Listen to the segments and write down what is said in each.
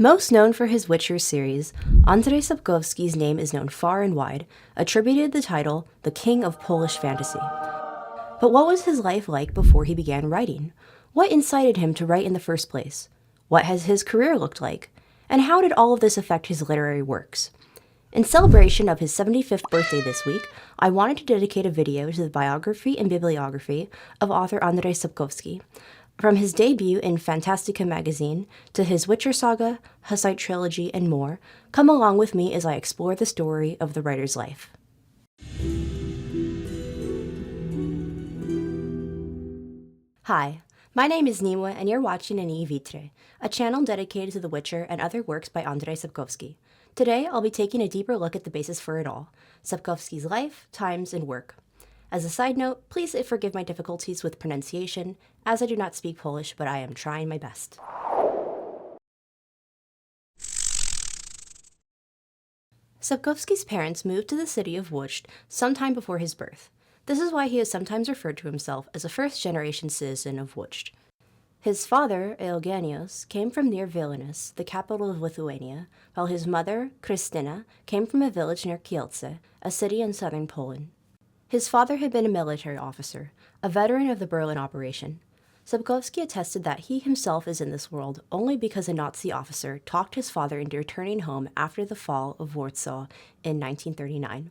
Most known for his Witcher series, Andzrej Sapkowski's name is known far and wide, attributed the title the King of Polish Fantasy. But what was his life like before he began writing? What incited him to write in the first place? What has his career looked like? And how did all of this affect his literary works? In celebration of his 75th birthday this week, I wanted to dedicate a video to the biography and bibliography of author Andzrej Sapkowski. From his debut in Fantastyka magazine to his Witcher Saga, Hussite Trilogy, and more, come along with me as I explore the story of the writer's life. Hi, my name is Niwa and you're watching Ani Vitre, a channel dedicated to The Witcher and other works by Andzrej Sapkowski. Today, I'll be taking a deeper look at the basis for it all, Sapkowski's life, times, and work. As a side note, please forgive my difficulties with pronunciation, as I do not speak Polish, but I am trying my best. Sapkowski's parents moved to the city of Łódź sometime before his birth. This is why he is sometimes referred to himself as a first-generation citizen of Łódź. His father, Eugeniusz, came from near Vilnius, the capital of Lithuania, while his mother, Krystyna, came from a village near Kielce, a city in southern Poland. His father had been a military officer, a veteran of the Berlin operation. Sapkowski attested that he himself is in this world only because a Nazi officer talked his father into returning home after the fall of Warsaw in 1939.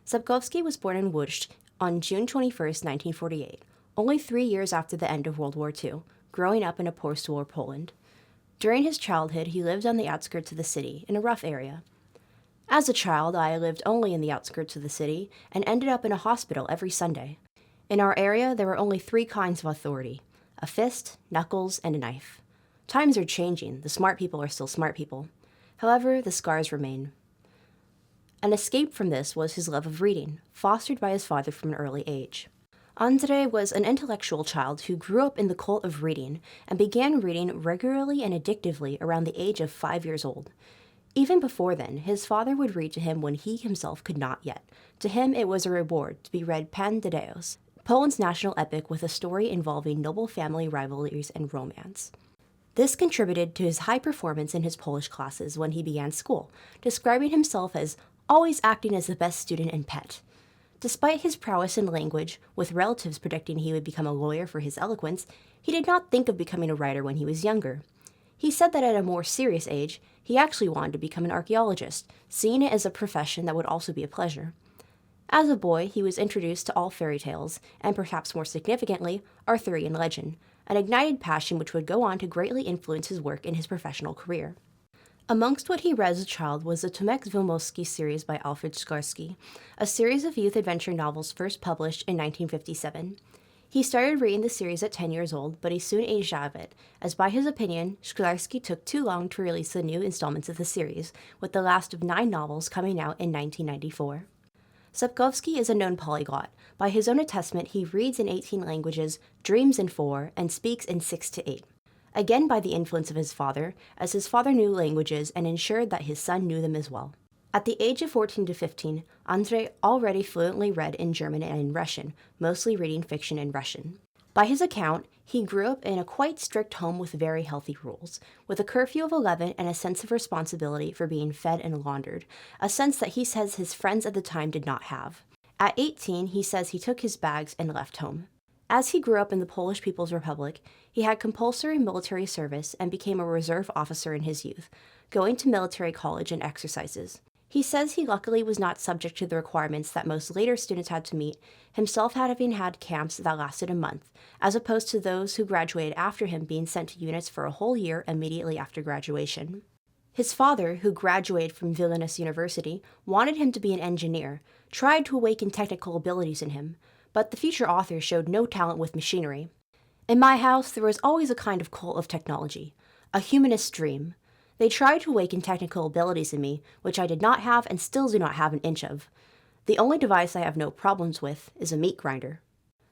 Sapkowski was born in Łódź on June 21, 1948, only 3 years after the end of World War II, growing up in a post-war Poland. During his childhood, he lived on the outskirts of the city, in a rough area. As a child, I lived only in the outskirts of the city and ended up in a hospital every Sunday. In our area, there were only 3 kinds of authority: a fist, knuckles, and a knife. Times are changing. The smart people are still smart people. However, the scars remain. An escape from this was his love of reading, fostered by his father from an early age. Andrzej was an intellectual child who grew up in the cult of reading and began reading regularly and addictively around the age of 5 years old. Even before then, his father would read to him when he himself could not yet. To him, it was a reward to be read Pentateuch, Poland's national epic with a story involving noble family rivalries and romance. This contributed to his high performance in his Polish classes when he began school, describing himself as always acting as the best student and pet. Despite his prowess in language, with relatives predicting he would become a lawyer for his eloquence, he did not think of becoming a writer when he was younger. He said that at a more serious age, he actually wanted to become an archaeologist, seeing it as a profession that would also be a pleasure. As a boy, he was introduced to all fairy tales, and perhaps more significantly, Arthurian legend, an ignited passion which would go on to greatly influence his work in his professional career. Amongst what he read as a child was the Tomek Wilmowski series by Alfred Szklarski, a series of youth adventure novels first published in 1957. He started reading the series at 10 years old, but he soon aged out of it, as by his opinion, Szklarski took too long to release the new installments of the series, with the last of 9 novels coming out in 1994. Sapkowski is a known polyglot. By his own attestment, he reads in 18 languages, dreams in 4, and speaks in 6 to 8. Again by the influence of his father, as his father knew languages and ensured that his son knew them as well. At the age of 14 to 15, Andrzej already fluently read in German and in Russian, mostly reading fiction in Russian. By his account, he grew up in a quite strict home with very healthy rules, with a curfew of 11 and a sense of responsibility for being fed and laundered, a sense that he says his friends at the time did not have. At 18, he says he took his bags and left home. As he grew up in the Polish People's Republic, he had compulsory military service and became a reserve officer in his youth, going to military college and exercises. He says he luckily was not subject to the requirements that most later students had to meet, himself having had camps that lasted a month, as opposed to those who graduated after him being sent to units for a whole year immediately after graduation. His father, who graduated from Vilnius University, wanted him to be an engineer, tried to awaken technical abilities in him, but the future author showed no talent with machinery. In my house, there was always a kind of cult of technology, a humanist dream. They tried to awaken technical abilities in me, which I did not have and still do not have an inch of. The only device I have no problems with is a meat grinder.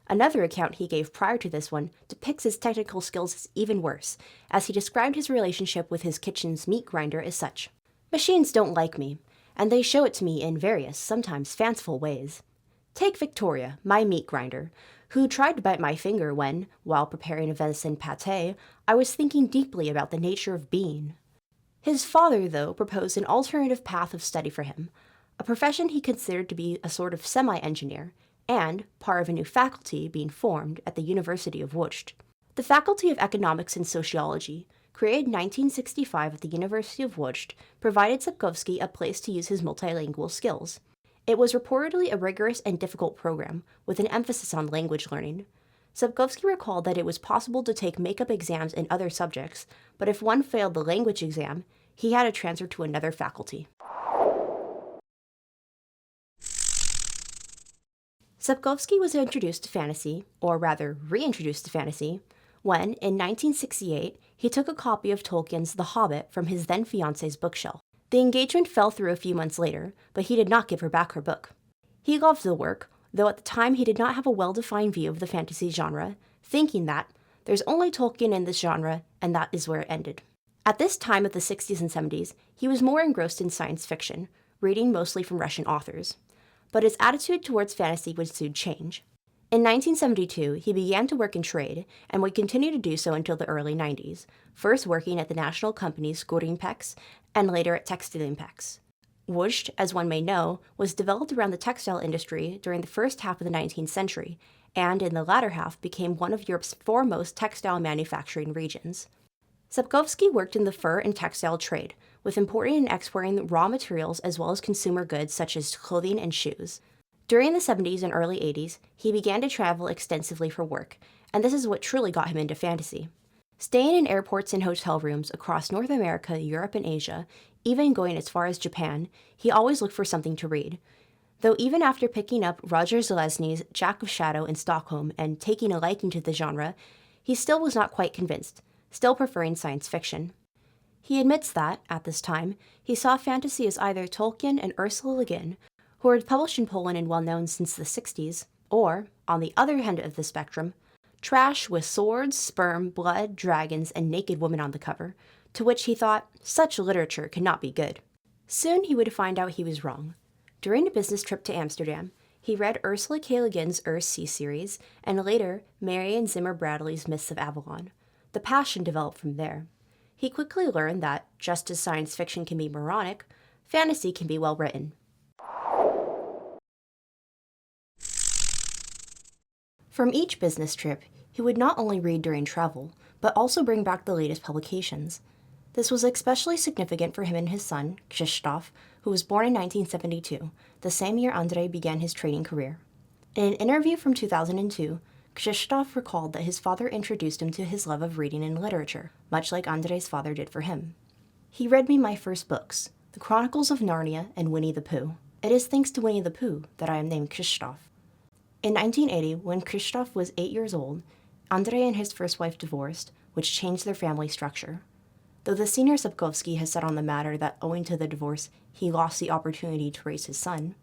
Another account he gave prior to this one depicts his technical skills as even worse, as he described his relationship with his kitchen's meat grinder as such. Machines don't like me, and they show it to me in various, sometimes fanciful ways. Take Victoria, my meat grinder, who tried to bite my finger when, while preparing a venison pâté, I was thinking deeply about the nature of being. His father, though, proposed an alternative path of study for him, a profession he considered to be a sort of semi-engineer, and part of a new faculty being formed at the University of Łódź. The Faculty of Economics and Sociology, created in 1965 at the University of Łódź, provided Sapkowski a place to use his multilingual skills. It was reportedly a rigorous and difficult program, with an emphasis on language learning. Sapkowski recalled that it was possible to take makeup exams in other subjects, but if one failed the language exam, he had to transfer to another faculty. Sapkowski was introduced to fantasy, or rather reintroduced to fantasy, when, in 1968, he took a copy of Tolkien's The Hobbit from his then-fiancée's bookshelf. The engagement fell through a few months later, but he did not give her back her book. He loved the work, though at the time he did not have a well-defined view of the fantasy genre, thinking that there's only Tolkien in this genre, and that is where it ended. At this time of the 60s and 70s, he was more engrossed in science fiction, reading mostly from Russian authors. But his attitude towards fantasy would soon change. In 1972, he began to work in trade, and would continue to do so until the early 90s, first working at the national companies Skórinpex and later at Textilimpex. Łódź, as one may know, was developed around the textile industry during the first half of the 19th century, and in the latter half became one of Europe's foremost textile manufacturing regions. Sapkowski worked in the fur and textile trade, with importing and exporting raw materials as well as consumer goods such as clothing and shoes. During the 70s and early 80s, he began to travel extensively for work, and this is what truly got him into fantasy. Staying in airports and hotel rooms across North America, Europe, and Asia, even going as far as Japan, he always looked for something to read. Though even after picking up Roger Zelazny's Jack of Shadow in Stockholm and taking a liking to the genre, he still was not quite convinced, still preferring science fiction. He admits that, at this time, he saw fantasy as either Tolkien and Ursula Le Guin, who had published in Poland and well-known since the 60s, or, on the other end of the spectrum, trash with swords, sperm, blood, dragons, and naked women on the cover, to which he thought such literature could not be good. Soon he would find out he was wrong. During a business trip to Amsterdam, he read Ursula K. Le Guin's Sea series, and later Marion Zimmer Bradley's Myths of Avalon. The passion developed from there. He quickly learned that, just as science fiction can be moronic, fantasy can be well written. From each business trip, he would not only read during travel, but also bring back the latest publications. This was especially significant for him and his son, Krzysztof, who was born in 1972, the same year Andrzej began his trading career. In an interview from 2002, Krzysztof recalled that his father introduced him to his love of reading and literature, much like Andrzej's father did for him. He read me my first books, The Chronicles of Narnia and Winnie the Pooh. It is thanks to Winnie the Pooh that I am named Krzysztof. In 1980, when Krzysztof was 8 years old, Andrzej and his first wife divorced, which changed their family structure. Though the senior Sapkowski has said on the matter that owing to the divorce, he lost the opportunity to raise his son.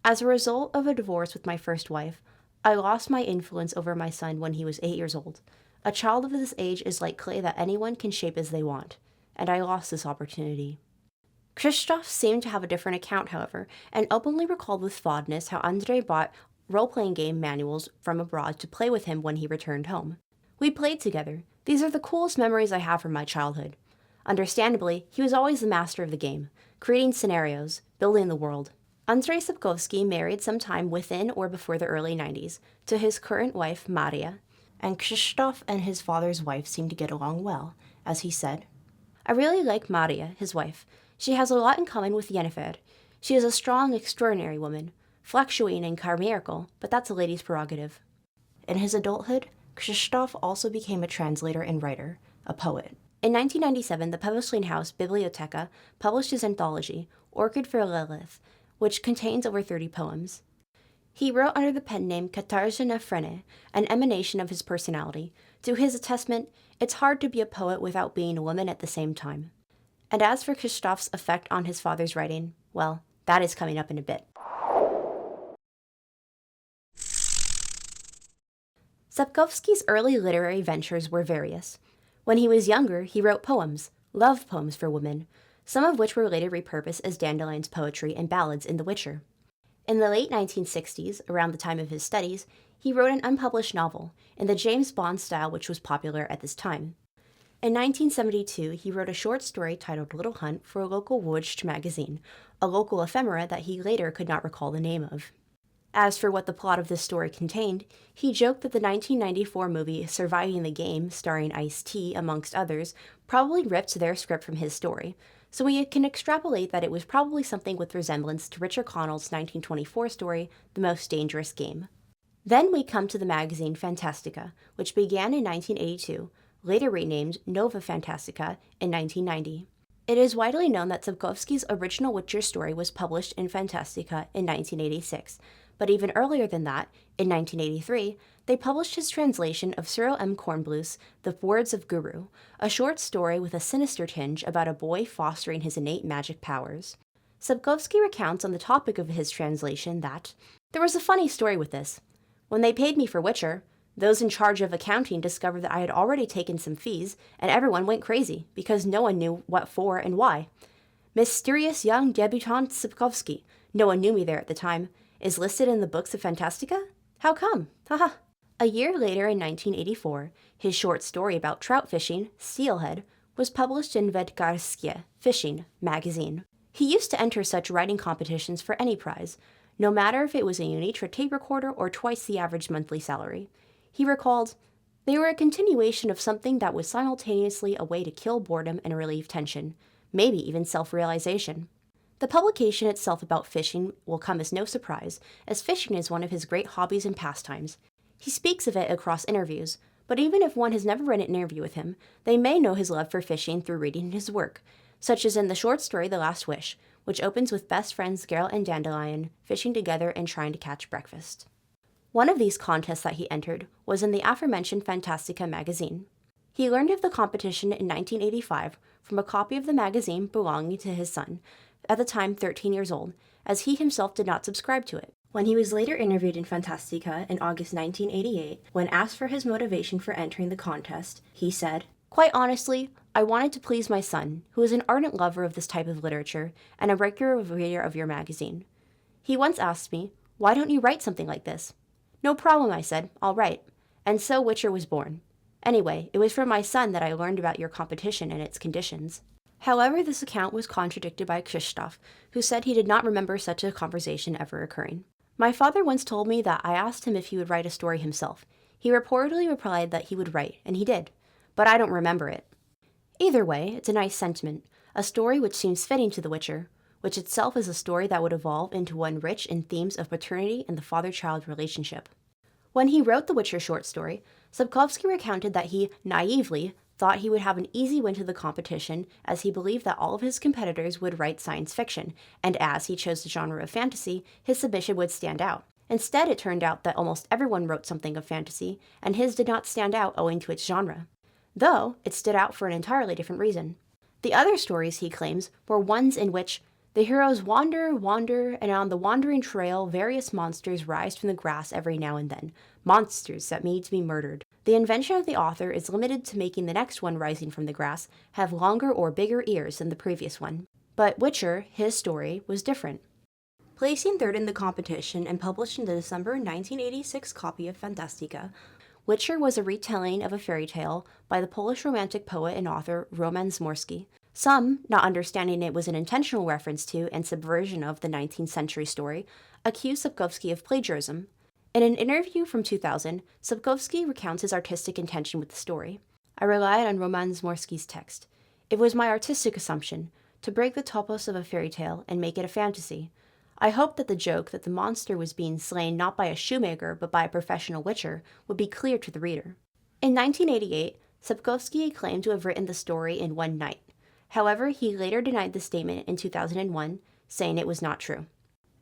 As a result of a divorce with my first wife, I lost my influence over my son when he was 8 years old. A child of this age is like clay that anyone can shape as they want, and I lost this opportunity. Krzysztof seemed to have a different account, however, and openly recalled with fondness how Andrzej bought role-playing game manuals from abroad to play with him when he returned home. We played together. These are the coolest memories I have from my childhood. Understandably, he was always the master of the game, creating scenarios, building the world. Andzrej Sapkowski married sometime within or before the early 90s to his current wife, Maria, and Krzysztof and his father's wife seemed to get along well, as he said. I really like Maria, his wife. She has a lot in common with Yennefer. She is a strong, extraordinary woman, fluctuating and chimerical, but that's a lady's prerogative. In his adulthood, Krzysztof also became a translator and writer, a poet. In 1997, the publishing house Biblioteca published his anthology, Orchid for Lilith, which contains over 30 poems. He wrote under the pen name Katarzyna Frene, an emanation of his personality. To his attestment, it's hard to be a poet without being a woman at the same time. And as for Krzysztof's effect on his father's writing, well, that is coming up in a bit. Sapkowski's early literary ventures were various. When he was younger, he wrote poems, love poems for women, some of which were later repurposed as Dandelion's poetry and ballads in The Witcher. In the late 1960s, around the time of his studies, he wrote an unpublished novel, in the James Bond style which was popular at this time. In 1972, he wrote a short story titled Little Hunt for a local Łódź magazine, a local ephemera that he later could not recall the name of. As for what the plot of this story contained, he joked that the 1994 movie Surviving the Game, starring Ice-T amongst others, probably ripped their script from his story, so we can extrapolate that it was probably something with resemblance to Richard Connell's 1924 story, The Most Dangerous Game. Then we come to the magazine Fantastyka, which began in 1982, later renamed Nowa Fantastyka in 1990. It is widely known that Sapkowski's original Witcher story was published in Fantastyka in 1986, but even earlier than that, in 1983, they published his translation of Cyril M. Kornbluth's The Words of Guru, a short story with a sinister tinge about a boy fostering his innate magic powers. Sapkowski recounts on the topic of his translation that, "There was a funny story with this. When they paid me for Witcher, those in charge of accounting discovered that I had already taken some fees, and everyone went crazy, because no one knew what for and why. Mysterious young debutante Sapkowski, no one knew me there at the time, is listed in the books of Fantastica? How come? Haha." A year later in 1984, his short story about trout fishing, Steelhead, was published in Wędkarskie Fishing magazine. He used to enter such writing competitions for any prize, no matter if it was a Unitra tape recorder or twice the average monthly salary. He recalled, "They were a continuation of something that was simultaneously a way to kill boredom and relieve tension, maybe even self-realization." The publication itself about fishing will come as no surprise, as fishing is one of his great hobbies and pastimes. He speaks of it across interviews, but even if one has never read an interview with him, they may know his love for fishing through reading his work, such as in the short story The Last Wish, which opens with best friends Geralt and Dandelion fishing together and trying to catch breakfast. One of these contests that he entered was in the aforementioned Fantastica magazine. He learned of the competition in 1985 from a copy of the magazine belonging to his son, at the time 13 years old, as he himself did not subscribe to it. When he was later interviewed in Fantastica in August 1988, when asked for his motivation for entering the contest, he said, "Quite honestly, I wanted to please my son, who is an ardent lover of this type of literature and a regular reader of your magazine. He once asked me, 'Why don't you write something like this?' 'No problem,' I said, 'I'll write.' And so Witcher was born. Anyway, it was from my son that I learned about your competition and its conditions." However, this account was contradicted by Krzysztof, who said he did not remember such a conversation ever occurring. "My father once told me that I asked him if he would write a story himself. He reportedly replied that he would write, and he did. But I don't remember it." Either way, it's a nice sentiment, a story which seems fitting to The Witcher, which itself is a story that would evolve into one rich in themes of paternity and the father-child relationship. When he wrote the Witcher short story, Sapkowski recounted that he naively thought he would have an easy win to the competition, as he believed that all of his competitors would write science fiction, and as he chose the genre of fantasy, his submission would stand out. Instead, it turned out that almost everyone wrote something of fantasy, and his did not stand out owing to its genre. Though, it stood out for an entirely different reason. The other stories, he claims, were ones in which the heroes wander, and on the wandering trail, various monsters rise from the grass every now and then, monsters that need to be murdered. The invention of the author is limited to making the next one rising from the grass have longer or bigger ears than the previous one. But Witcher, his story, was different. Placing third in the competition and published in the December 1986 copy of Fantastica, Witcher was a retelling of a fairy tale by the Polish romantic poet and author Roman Zmorski. Some, not understanding it was an intentional reference to and subversion of the 19th century story, accused Sapkowski of plagiarism. In an interview from 2000, Sapkowski recounts his artistic intention with the story. "I relied on Roman Zmorski's text. It was my artistic assumption, to break the topos of a fairy tale and make it a fantasy. I hoped that the joke that the monster was being slain not by a shoemaker but by a professional witcher would be clear to the reader." In 1988, Sapkowski claimed to have written the story in one night. However, he later denied the statement in 2001, saying it was not true.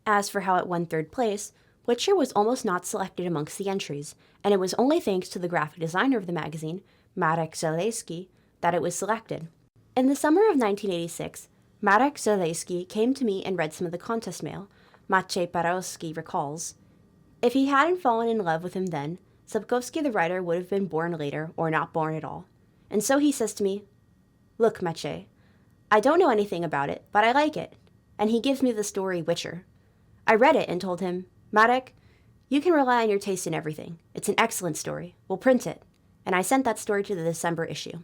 As for how it won third place, Witcher was almost not selected amongst the entries, and it was only thanks to the graphic designer of the magazine, Marek Zalewski, that it was selected. In the summer of 1986, Marek Zalewski came to me and read some of the contest mail. Maciej Parowski recalls, "If he hadn't fallen in love with him then, Sapkowski the writer would have been born later or not born at all. And so he says to me, 'Look, Maciej, I don't know anything about it, but I like it.' And he gives me the story Witcher. I read it and told him, 'Marek, you can rely on your taste in everything. It's an excellent story. We'll print it.' And I sent that story to the December issue."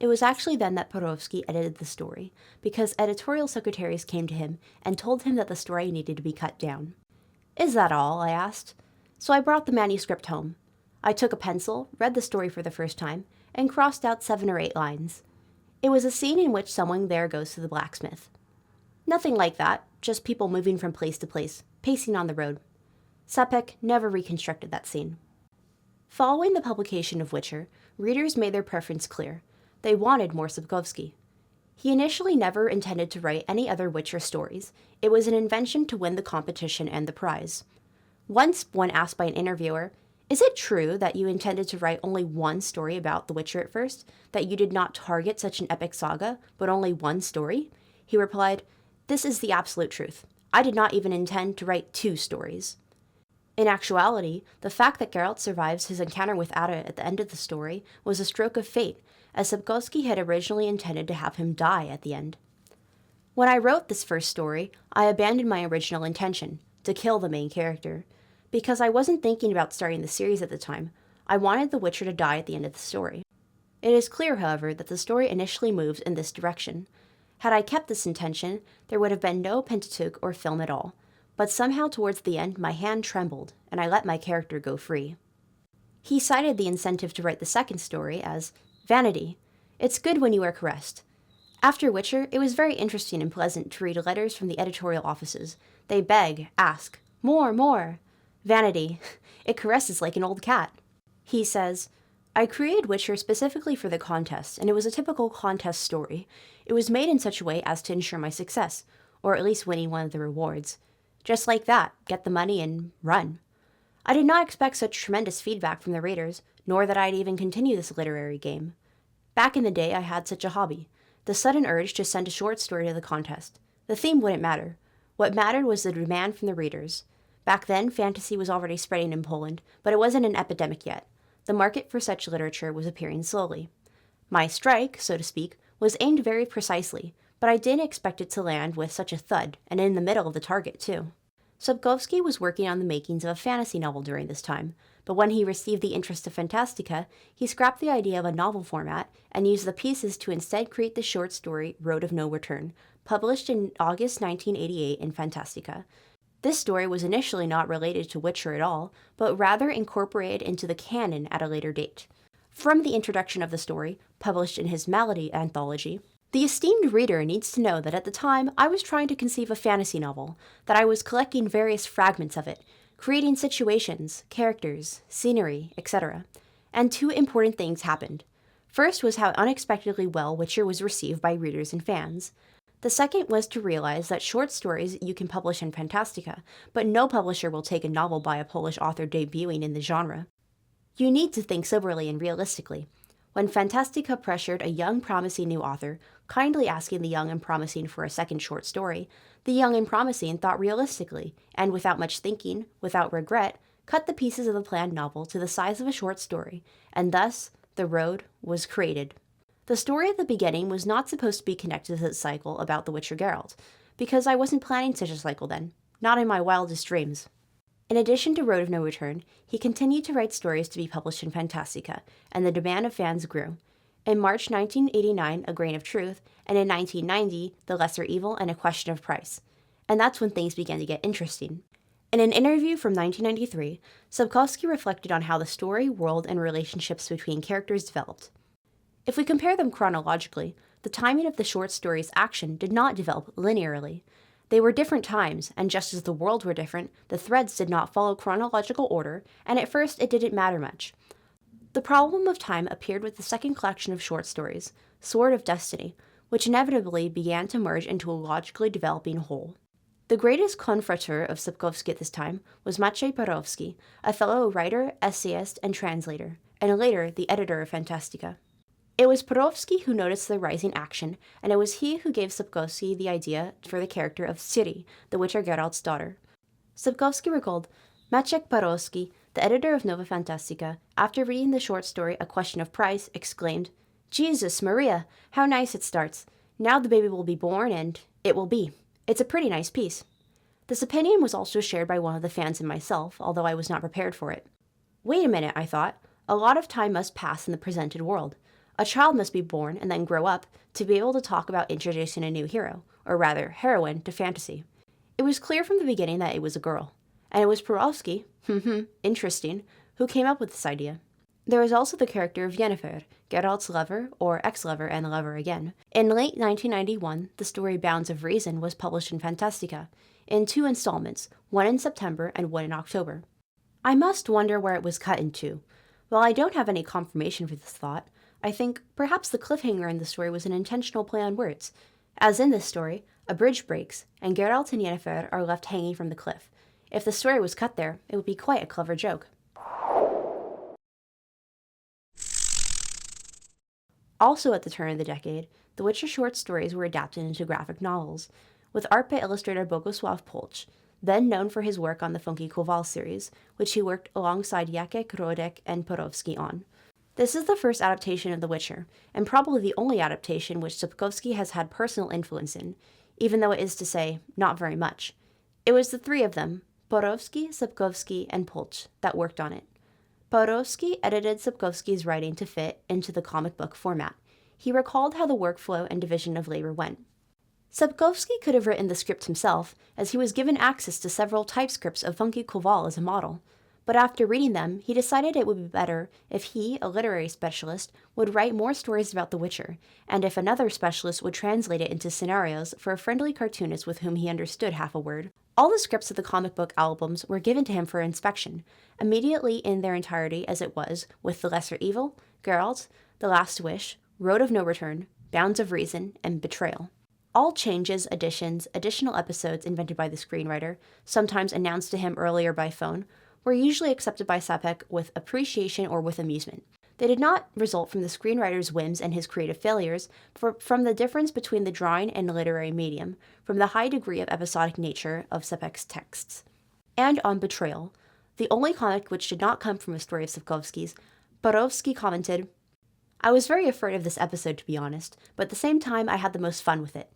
It was actually then that Parowski edited the story, because editorial secretaries came to him and told him that the story needed to be cut down. "Is that all?" I asked. So I brought the manuscript home. I took a pencil, read the story for the first time, and crossed out 7 or 8 lines. It was a scene in which someone there goes to the blacksmith. Nothing like that, just people moving from place to place, pacing on the road. Sapek never reconstructed that scene. Following the publication of Witcher, readers made their preference clear. They wanted more Sapkowski. He initially never intended to write any other Witcher stories. It was an invention to win the competition and the prize. Once, when asked by an interviewer, "Is it true that you intended to write only one story about The Witcher at first, that you did not target such an epic saga, but only one story?" He replied, "This is the absolute truth. I did not even intend to write 2 stories." In actuality, the fact that Geralt survives his encounter with Ada at the end of the story was a stroke of fate, as Sapkowski had originally intended to have him die at the end. When I wrote this first story, I abandoned my original intention, to kill the main character. Because I wasn't thinking about starting the series at the time, I wanted the Witcher to die at the end of the story. It is clear, however, that the story initially moves in this direction. Had I kept this intention, there would have been no Pentateuch or film at all, but somehow towards the end my hand trembled, and I let my character go free. He cited the incentive to write the second story as vanity. It's good when you are caressed. After Witcher, it was very interesting and pleasant to read letters from the editorial offices. They beg, ask, more, more. Vanity. It caresses like an old cat. He says, I created Witcher specifically for the contest, and it was a typical contest story. It was made in such a way as to ensure my success, or at least winning one of the rewards. Just like that, get the money and run. I did not expect such tremendous feedback from the readers, nor that I'd even continue this literary game. Back in the day, I had such a hobby, the sudden urge to send a short story to the contest. The theme wouldn't matter. What mattered was the demand from the readers. Back then, fantasy was already spreading in Poland, but it wasn't an epidemic yet. The market for such literature was appearing slowly. My strike, so to speak, was aimed very precisely, but I didn't expect it to land with such a thud, and in the middle of the target, too. Sapkowski was working on the makings of a fantasy novel during this time, but when he received the interest of Fantastica, he scrapped the idea of a novel format and used the pieces to instead create the short story Road of No Return, published in August 1988 in Fantastica. This story was initially not related to Witcher at all, but rather incorporated into the canon at a later date. From the introduction of the story, published in his Malady anthology, the esteemed reader needs to know that at the time I was trying to conceive a fantasy novel, that I was collecting various fragments of it, creating situations, characters, scenery, etc. And 2 important things happened. First was how unexpectedly well Witcher was received by readers and fans. The second was to realize that short stories you can publish in Fantastica, but no publisher will take a novel by a Polish author debuting in the genre. You need to think soberly and realistically. When Fantastica pressured a young, promising new author, kindly asking the young and promising for a second short story, the young and promising thought realistically, and without much thinking, without regret, cut the pieces of the planned novel to the size of a short story, and thus, the Road was created. The story at the beginning was not supposed to be connected to the cycle about the Witcher Geralt, because I wasn't planning such a cycle then, not in my wildest dreams. In addition to Road of No Return, he continued to write stories to be published in Fantastica, and the demand of fans grew. In March 1989, A Grain of Truth, and in 1990, The Lesser Evil and A Question of Price. And that's when things began to get interesting. In an interview from 1993, Sapkowski reflected on how the story, world, and relationships between characters developed. If we compare them chronologically, the timing of the short story's action did not develop linearly. They were different times, and just as the worlds were different, the threads did not follow chronological order, and at first it didn't matter much. The problem of time appeared with the second collection of short stories, Sword of Destiny, which inevitably began to merge into a logically developing whole. The greatest confrater of Sapkowski at this time was Maciej Parowski, a fellow writer, essayist, and translator, and later the editor of Fantastica. It was Parowski who noticed the rising action, and it was he who gave Sapkowski the idea for the character of Ciri, the Witcher Geralt's daughter. Sapkowski recalled, Maciej Parowski, the editor of Nowa Fantastica, after reading the short story A Question of Price, exclaimed, Jesus Maria, how nice it starts. Now the baby will be born, and it will be. It's a pretty nice piece. This opinion was also shared by one of the fans and myself, although I was not prepared for it. Wait a minute, I thought. A lot of time must pass in the presented world. A child must be born and then grow up to be able to talk about introducing a new hero, or rather heroine, to fantasy. It was clear from the beginning that it was a girl, and it was Parowski, interesting, who came up with this idea. There was also the character of Yennefer, Geralt's lover, or ex-lover and lover again. In late 1991, the story Bounds of Reason was published in Fantastyka, in 2 installments, one in September and one in October. I must wonder where it was cut into. While I don't have any confirmation for this thought, I think perhaps the cliffhanger in the story was an intentional play on words. As in this story, a bridge breaks, and Geralt and Yennefer are left hanging from the cliff. If the story was cut there, it would be quite a clever joke. Also at the turn of the decade, the Witcher short stories were adapted into graphic novels, with art by illustrator Bogusław Polch, then known for his work on the Funky Kowal series, which he worked alongside Jacek, Rodek, and Parowski on. This is the first adaptation of The Witcher, and probably the only adaptation which Sapkowski has had personal influence in, even though it is to say, not very much. It was the 3 of them, Parowski, Sapkowski, and Polch, that worked on it. Parowski edited Sapkowski's writing to fit into the comic book format. He recalled how the workflow and division of labor went. Sapkowski could have written the script himself, as he was given access to several typescripts of Funky Kowal as a model. But after reading them, he decided it would be better if he, a literary specialist, would write more stories about The Witcher, and if another specialist would translate it into scenarios for a friendly cartoonist with whom he understood half a word. All the scripts of the comic book albums were given to him for inspection, immediately in their entirety as it was, with The Lesser Evil, Geralt, The Last Wish, Road of No Return, Bounds of Reason, and Betrayal. All changes, additions, additional episodes invented by the screenwriter, sometimes announced to him earlier by phone, were usually accepted by Sapek with appreciation or with amusement. They did not result from the screenwriter's whims and his creative failures, but from the difference between the drawing and literary medium, from the high degree of episodic nature of Sapek's texts. And on Betrayal, the only comic which did not come from a story of Sapkowski's, Parowski commented, "I was very afraid of this episode, to be honest, but at the same time I had the most fun with it.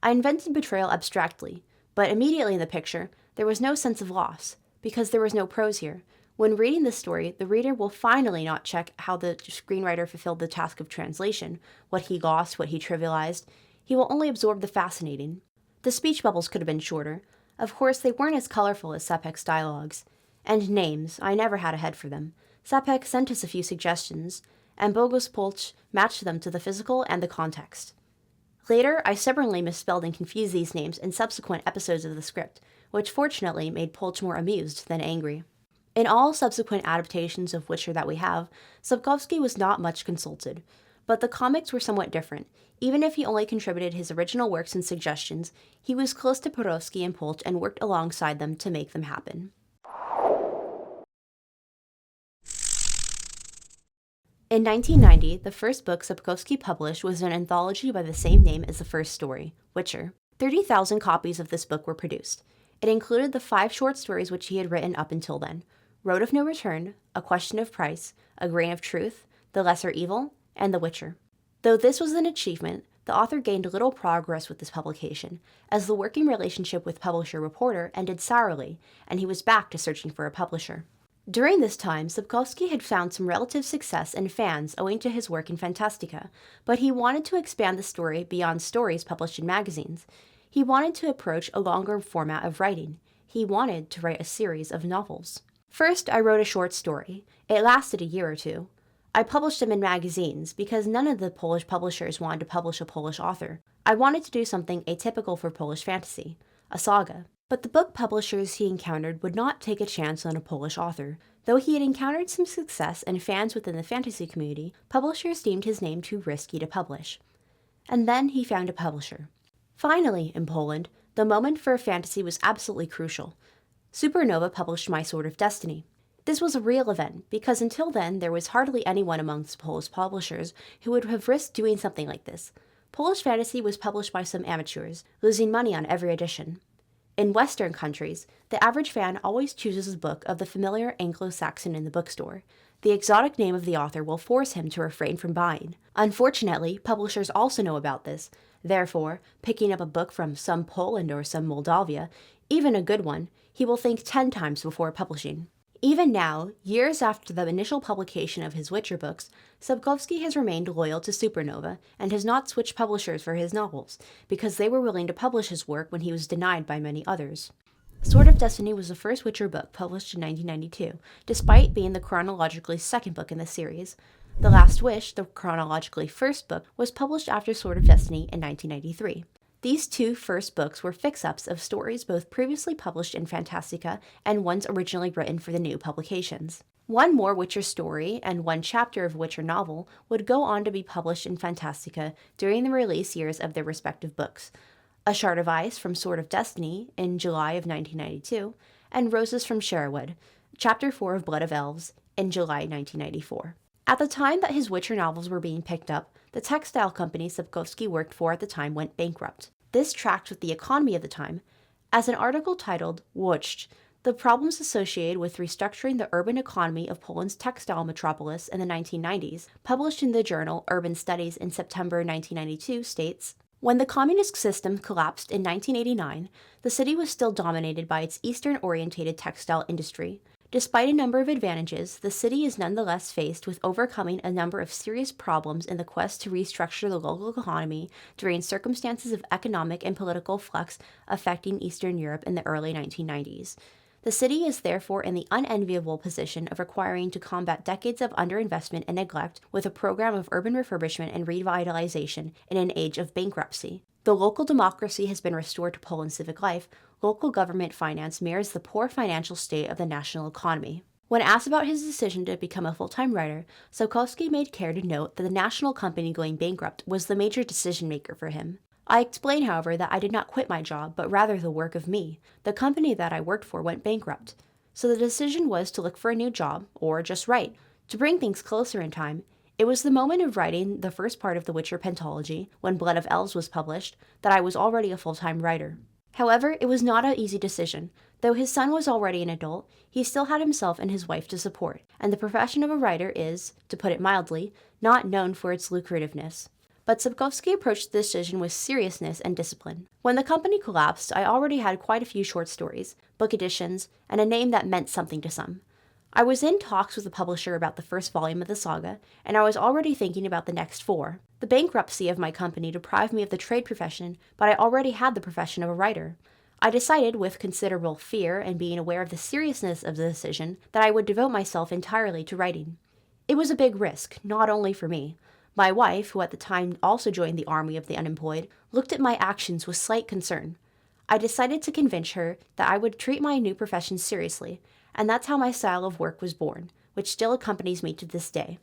I invented betrayal abstractly, but immediately in the picture, there was no sense of loss, because there was no prose here. When reading this story, the reader will finally not check how the screenwriter fulfilled the task of translation, what he lost, what he trivialized. He will only absorb the fascinating. The speech bubbles could have been shorter. Of course, they weren't as colorful as Sapek's dialogues. And names, I never had a head for them. Sapek sent us a few suggestions, and Bogus Polch matched them to the physical and the context. Later, I stubbornly misspelled and confused these names in subsequent episodes of the script, which fortunately made Polch more amused than angry. In all subsequent adaptations of Witcher that we have, Sapkowski was not much consulted, but the comics were somewhat different. Even if he only contributed his original works and suggestions, he was close to Parowski and Polch and worked alongside them to make them happen. In 1990, the first book Sapkowski published was an anthology by the same name as the first story, Witcher. 30,000 copies of this book were produced. It included the 5 short stories which he had written up until then: Road of No Return, A Question of Price, A Grain of Truth, The Lesser Evil, and The Witcher. Though this was an achievement, the author gained little progress with this publication, as the working relationship with publisher-reporter ended sourly, and he was back to searching for a publisher. During this time, Sapkowski had found some relative success and fans owing to his work in Fantastyka, but he wanted to expand the story beyond stories published in magazines. He wanted to approach a longer format of writing. He wanted to write a series of novels. First, I wrote a short story. It lasted a year or 2. I published them in magazines because none of the Polish publishers wanted to publish a Polish author. I wanted to do something atypical for Polish fantasy, a saga. But the book publishers he encountered would not take a chance on a Polish author. Though he had encountered some success and fans within the fantasy community, publishers deemed his name too risky to publish. And then he found a publisher. Finally, in Poland, the moment for a fantasy was absolutely crucial. Supernova published My Sword of Destiny. This was a real event, because until then there was hardly anyone amongst Polish publishers who would have risked doing something like this. Polish fantasy was published by some amateurs, losing money on every edition. In Western countries, the average fan always chooses a book of the familiar Anglo-Saxon in the bookstore. The exotic name of the author will force him to refrain from buying. Unfortunately, publishers also know about this. Therefore, picking up a book from some Poland or some Moldavia, even a good one, he will think 10 times before publishing. Even now, years after the initial publication of his Witcher books, Sapkowski has remained loyal to Supernova and has not switched publishers for his novels, because they were willing to publish his work when he was denied by many others. Sword of Destiny was the first Witcher book published in 1992, despite being the chronologically second book in the series. The Last Wish, the chronologically first book, was published after Sword of Destiny in 1993. These two first books were fix-ups of stories both previously published in Fantastyka and ones originally written for the new publications. One more Witcher story and one chapter of Witcher novel would go on to be published in Fantastyka during the release years of their respective books. A Shard of Ice from Sword of Destiny in July of 1992, and Roses from Sherwood, Chapter 4 of Blood of Elves, in July 1994. At the time that his Witcher novels were being picked up, the textile company Sapkowski worked for at the time went bankrupt. This tracked with the economy of the time. As an article titled Łódź, the problems associated with restructuring the urban economy of Poland's textile metropolis in the 1990s, published in the journal Urban Studies in September 1992, states, when the communist system collapsed in 1989, the city was still dominated by its Eastern-orientated textile industry. Despite a number of advantages, the city is nonetheless faced with overcoming a number of serious problems in the quest to restructure the local economy during circumstances of economic and political flux affecting Eastern Europe in the early 1990s. The city is therefore in the unenviable position of requiring to combat decades of underinvestment and neglect with a program of urban refurbishment and revitalization in an age of bankruptcy. Though local democracy has been restored to Poland's civic life, local government finance mirrors the poor financial state of the national economy. When asked about his decision to become a full-time writer, Sapkowski made care to note that the national company going bankrupt was the major decision-maker for him. I explain, however, that I did not quit my job, but rather the work of me. The company that I worked for went bankrupt. So the decision was to look for a new job, or just write. To bring things closer in time, it was the moment of writing the first part of the Witcher pentalogy, when Blood of Elves was published, that I was already a full-time writer. However, it was not an easy decision. Though his son was already an adult, he still had himself and his wife to support, and the profession of a writer is, to put it mildly, not known for its lucrativeness. But Sapkowski approached the decision with seriousness and discipline. When the company collapsed, I already had quite a few short stories, book editions, and a name that meant something to some. I was in talks with the publisher about the first volume of the saga, and I was already thinking about the next 4. The bankruptcy of my company deprived me of the trade profession, but I already had the profession of a writer. I decided, with considerable fear and being aware of the seriousness of the decision, that I would devote myself entirely to writing. It was a big risk, not only for me. My wife, who at the time also joined the army of the unemployed, looked at my actions with slight concern. I decided to convince her that I would treat my new profession seriously, and that's how my style of work was born, which still accompanies me to this day.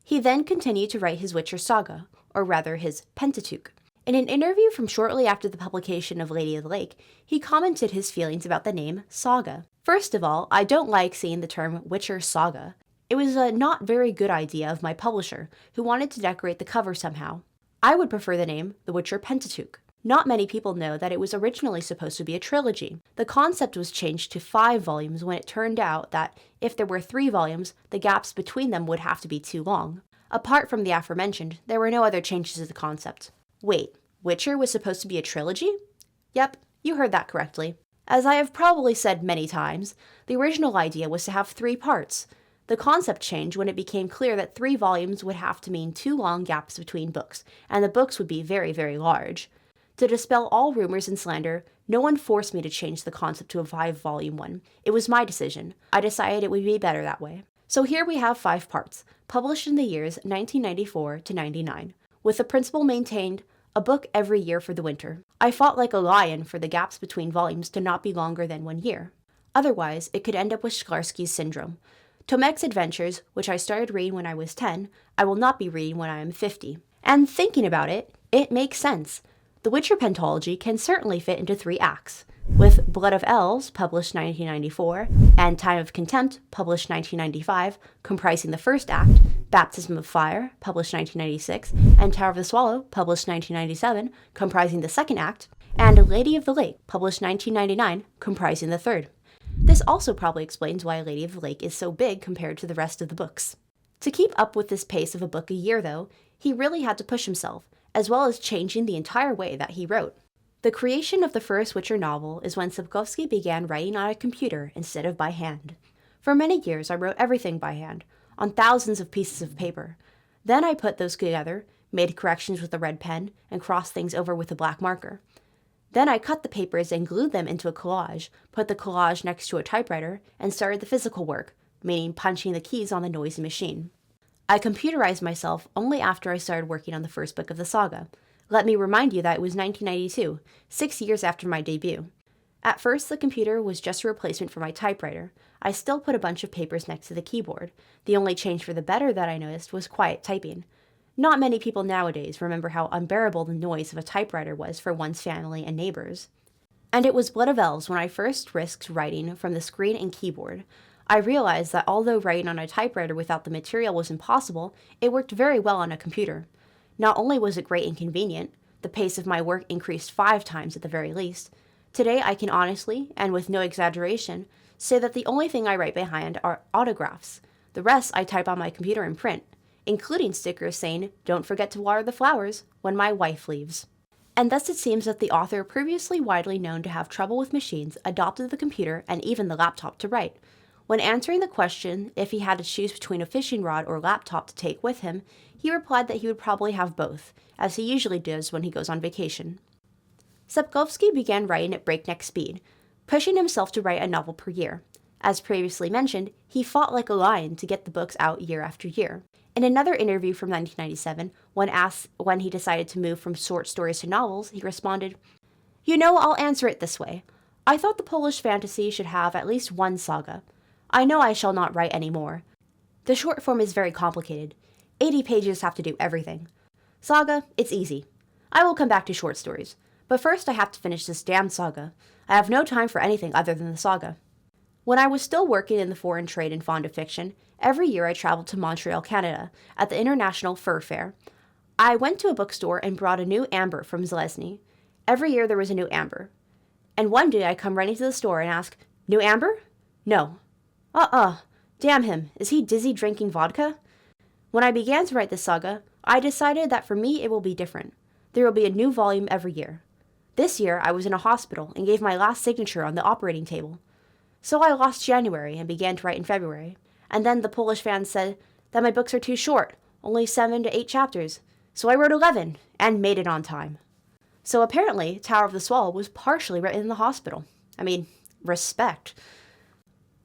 He then continued to write his Witcher saga, or rather his Pentateuch. In an interview from shortly after the publication of Lady of the Lake, he commented his feelings about the name Saga. First of all, I don't like seeing the term Witcher Saga. It was a not very good idea of my publisher, who wanted to decorate the cover somehow. I would prefer the name The Witcher Pentateuch. Not many people know that it was originally supposed to be a trilogy. The concept was changed to 5 volumes when it turned out that if there were 3 volumes, the gaps between them would have to be too long. Apart from the aforementioned, there were no other changes to the concept. Wait, Witcher was supposed to be a trilogy? Yep, you heard that correctly. As I have probably said many times, the original idea was to have 3 parts. The concept changed when it became clear that 3 volumes would have to mean 2 long gaps between books, and the books would be very, very large. To dispel all rumors and slander, no one forced me to change the concept to a 5-volume one. It was my decision. I decided it would be better that way. So here we have 5 parts, published in the years 1994 to 99, with the principle maintained, a book every year for the winter. I fought like a lion for the gaps between volumes to not be longer than 1 year. Otherwise, it could end up with Szklarski's syndrome. Tomek's adventures, which I started reading when I was 10, I will not be reading when I am 50. And thinking about it, it makes sense. The Witcher pentalogy can certainly fit into 3 acts, with Blood of Elves, published 1994, and Time of Contempt, published 1995, comprising the first act, Baptism of Fire, published 1996, and Tower of the Swallow, published 1997, comprising the second act, and Lady of the Lake, published 1999, comprising the third. This also probably explains why Lady of the Lake is so big compared to the rest of the books. To keep up with this pace of a book a year, though, he really had to push himself, as well as changing the entire way that he wrote. The creation of the first Witcher novel is when Sapkowski began writing on a computer instead of by hand. For many years, I wrote everything by hand, on thousands of pieces of paper. Then I put those together, made corrections with a red pen, and crossed things over with a black marker. Then I cut the papers and glued them into a collage, put the collage next to a typewriter, and started the physical work, meaning punching the keys on the noisy machine. I computerized myself only after I started working on the first book of the saga. Let me remind you that it was 1992, 6 years after my debut. At first, the computer was just a replacement for my typewriter. I still put a bunch of papers next to the keyboard. The only change for the better that I noticed was quiet typing. Not many people nowadays remember how unbearable the noise of a typewriter was for one's family and neighbors. And it was Blood of Elves when I first risked writing from the screen and keyboard. I realized that although writing on a typewriter without the material was impossible, it worked very well on a computer. Not only was it great and convenient, the pace of my work increased 5 times at the very least. Today I can honestly, and with no exaggeration, say that the only thing I write by hand are autographs. The rest I type on my computer and print, including stickers saying, "Don't forget to water the flowers," when my wife leaves. And thus it seems that the author, previously widely known to have trouble with machines, adopted the computer and even the laptop to write. When answering the question if he had to choose between a fishing rod or laptop to take with him, he replied that he would probably have both, as he usually does when he goes on vacation. Sapkowski began writing at breakneck speed, pushing himself to write a novel per year. As previously mentioned, he fought like a lion to get the books out year after year. In another interview from 1997, when asked when he decided to move from short stories to novels, he responded, "You know, I'll answer it this way. I thought the Polish fantasy should have at least one saga. I know I shall not write any more. The short form is very complicated. 80 pages have to do everything. Saga, it's easy. I will come back to short stories. But first I have to finish this damned saga. I have no time for anything other than the saga." When I was still working in the foreign trade and fond of fiction, every year I traveled to Montreal, Canada, at the International Fur Fair. I went to a bookstore and brought a new amber from Zelezny. Every year there was a new amber. And one day I come running to the store and ask, "New amber?" "No." Damn him, is he dizzy drinking vodka? When I began to write this saga, I decided that for me it will be different. There will be a new volume every year. This year I was in a hospital and gave my last signature on the operating table. So I lost January and began to write in February. And then the Polish fans said that my books are too short, only 7 to 8 chapters. So I wrote 11 and made it on time. So apparently, Tower of the Swallow was partially written in the hospital. I mean, respect.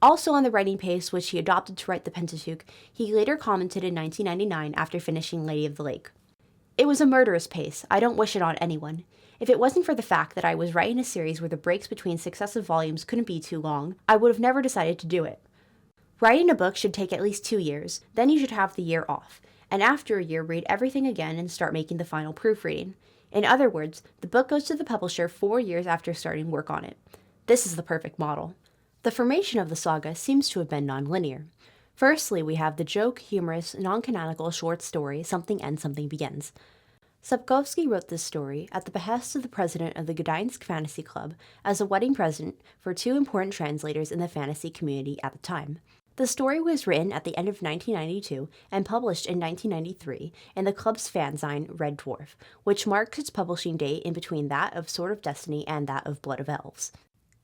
Also on the writing pace which he adopted to write the Pentateuch, he later commented in 1999 after finishing Lady of the Lake. "It was a murderous pace. I don't wish it on anyone. If it wasn't for the fact that I was writing a series where the breaks between successive volumes couldn't be too long, I would have never decided to do it. Writing a book should take at least 2 years, then you should have the year off, and after a year read everything again and start making the final proofreading. In other words, the book goes to the publisher 4 years after starting work on it. This is the perfect model." The formation of the saga seems to have been non-linear. Firstly, we have the joke, humorous, non-canonical short story Something Ends, Something Begins. Sapkowski wrote this story at the behest of the president of the Gdańsk Fantasy Club as a wedding present for 2 important translators in the fantasy community at the time. The story was written at the end of 1992 and published in 1993 in the club's fanzine Red Dwarf, which marks its publishing date in between that of Sword of Destiny and that of Blood of Elves.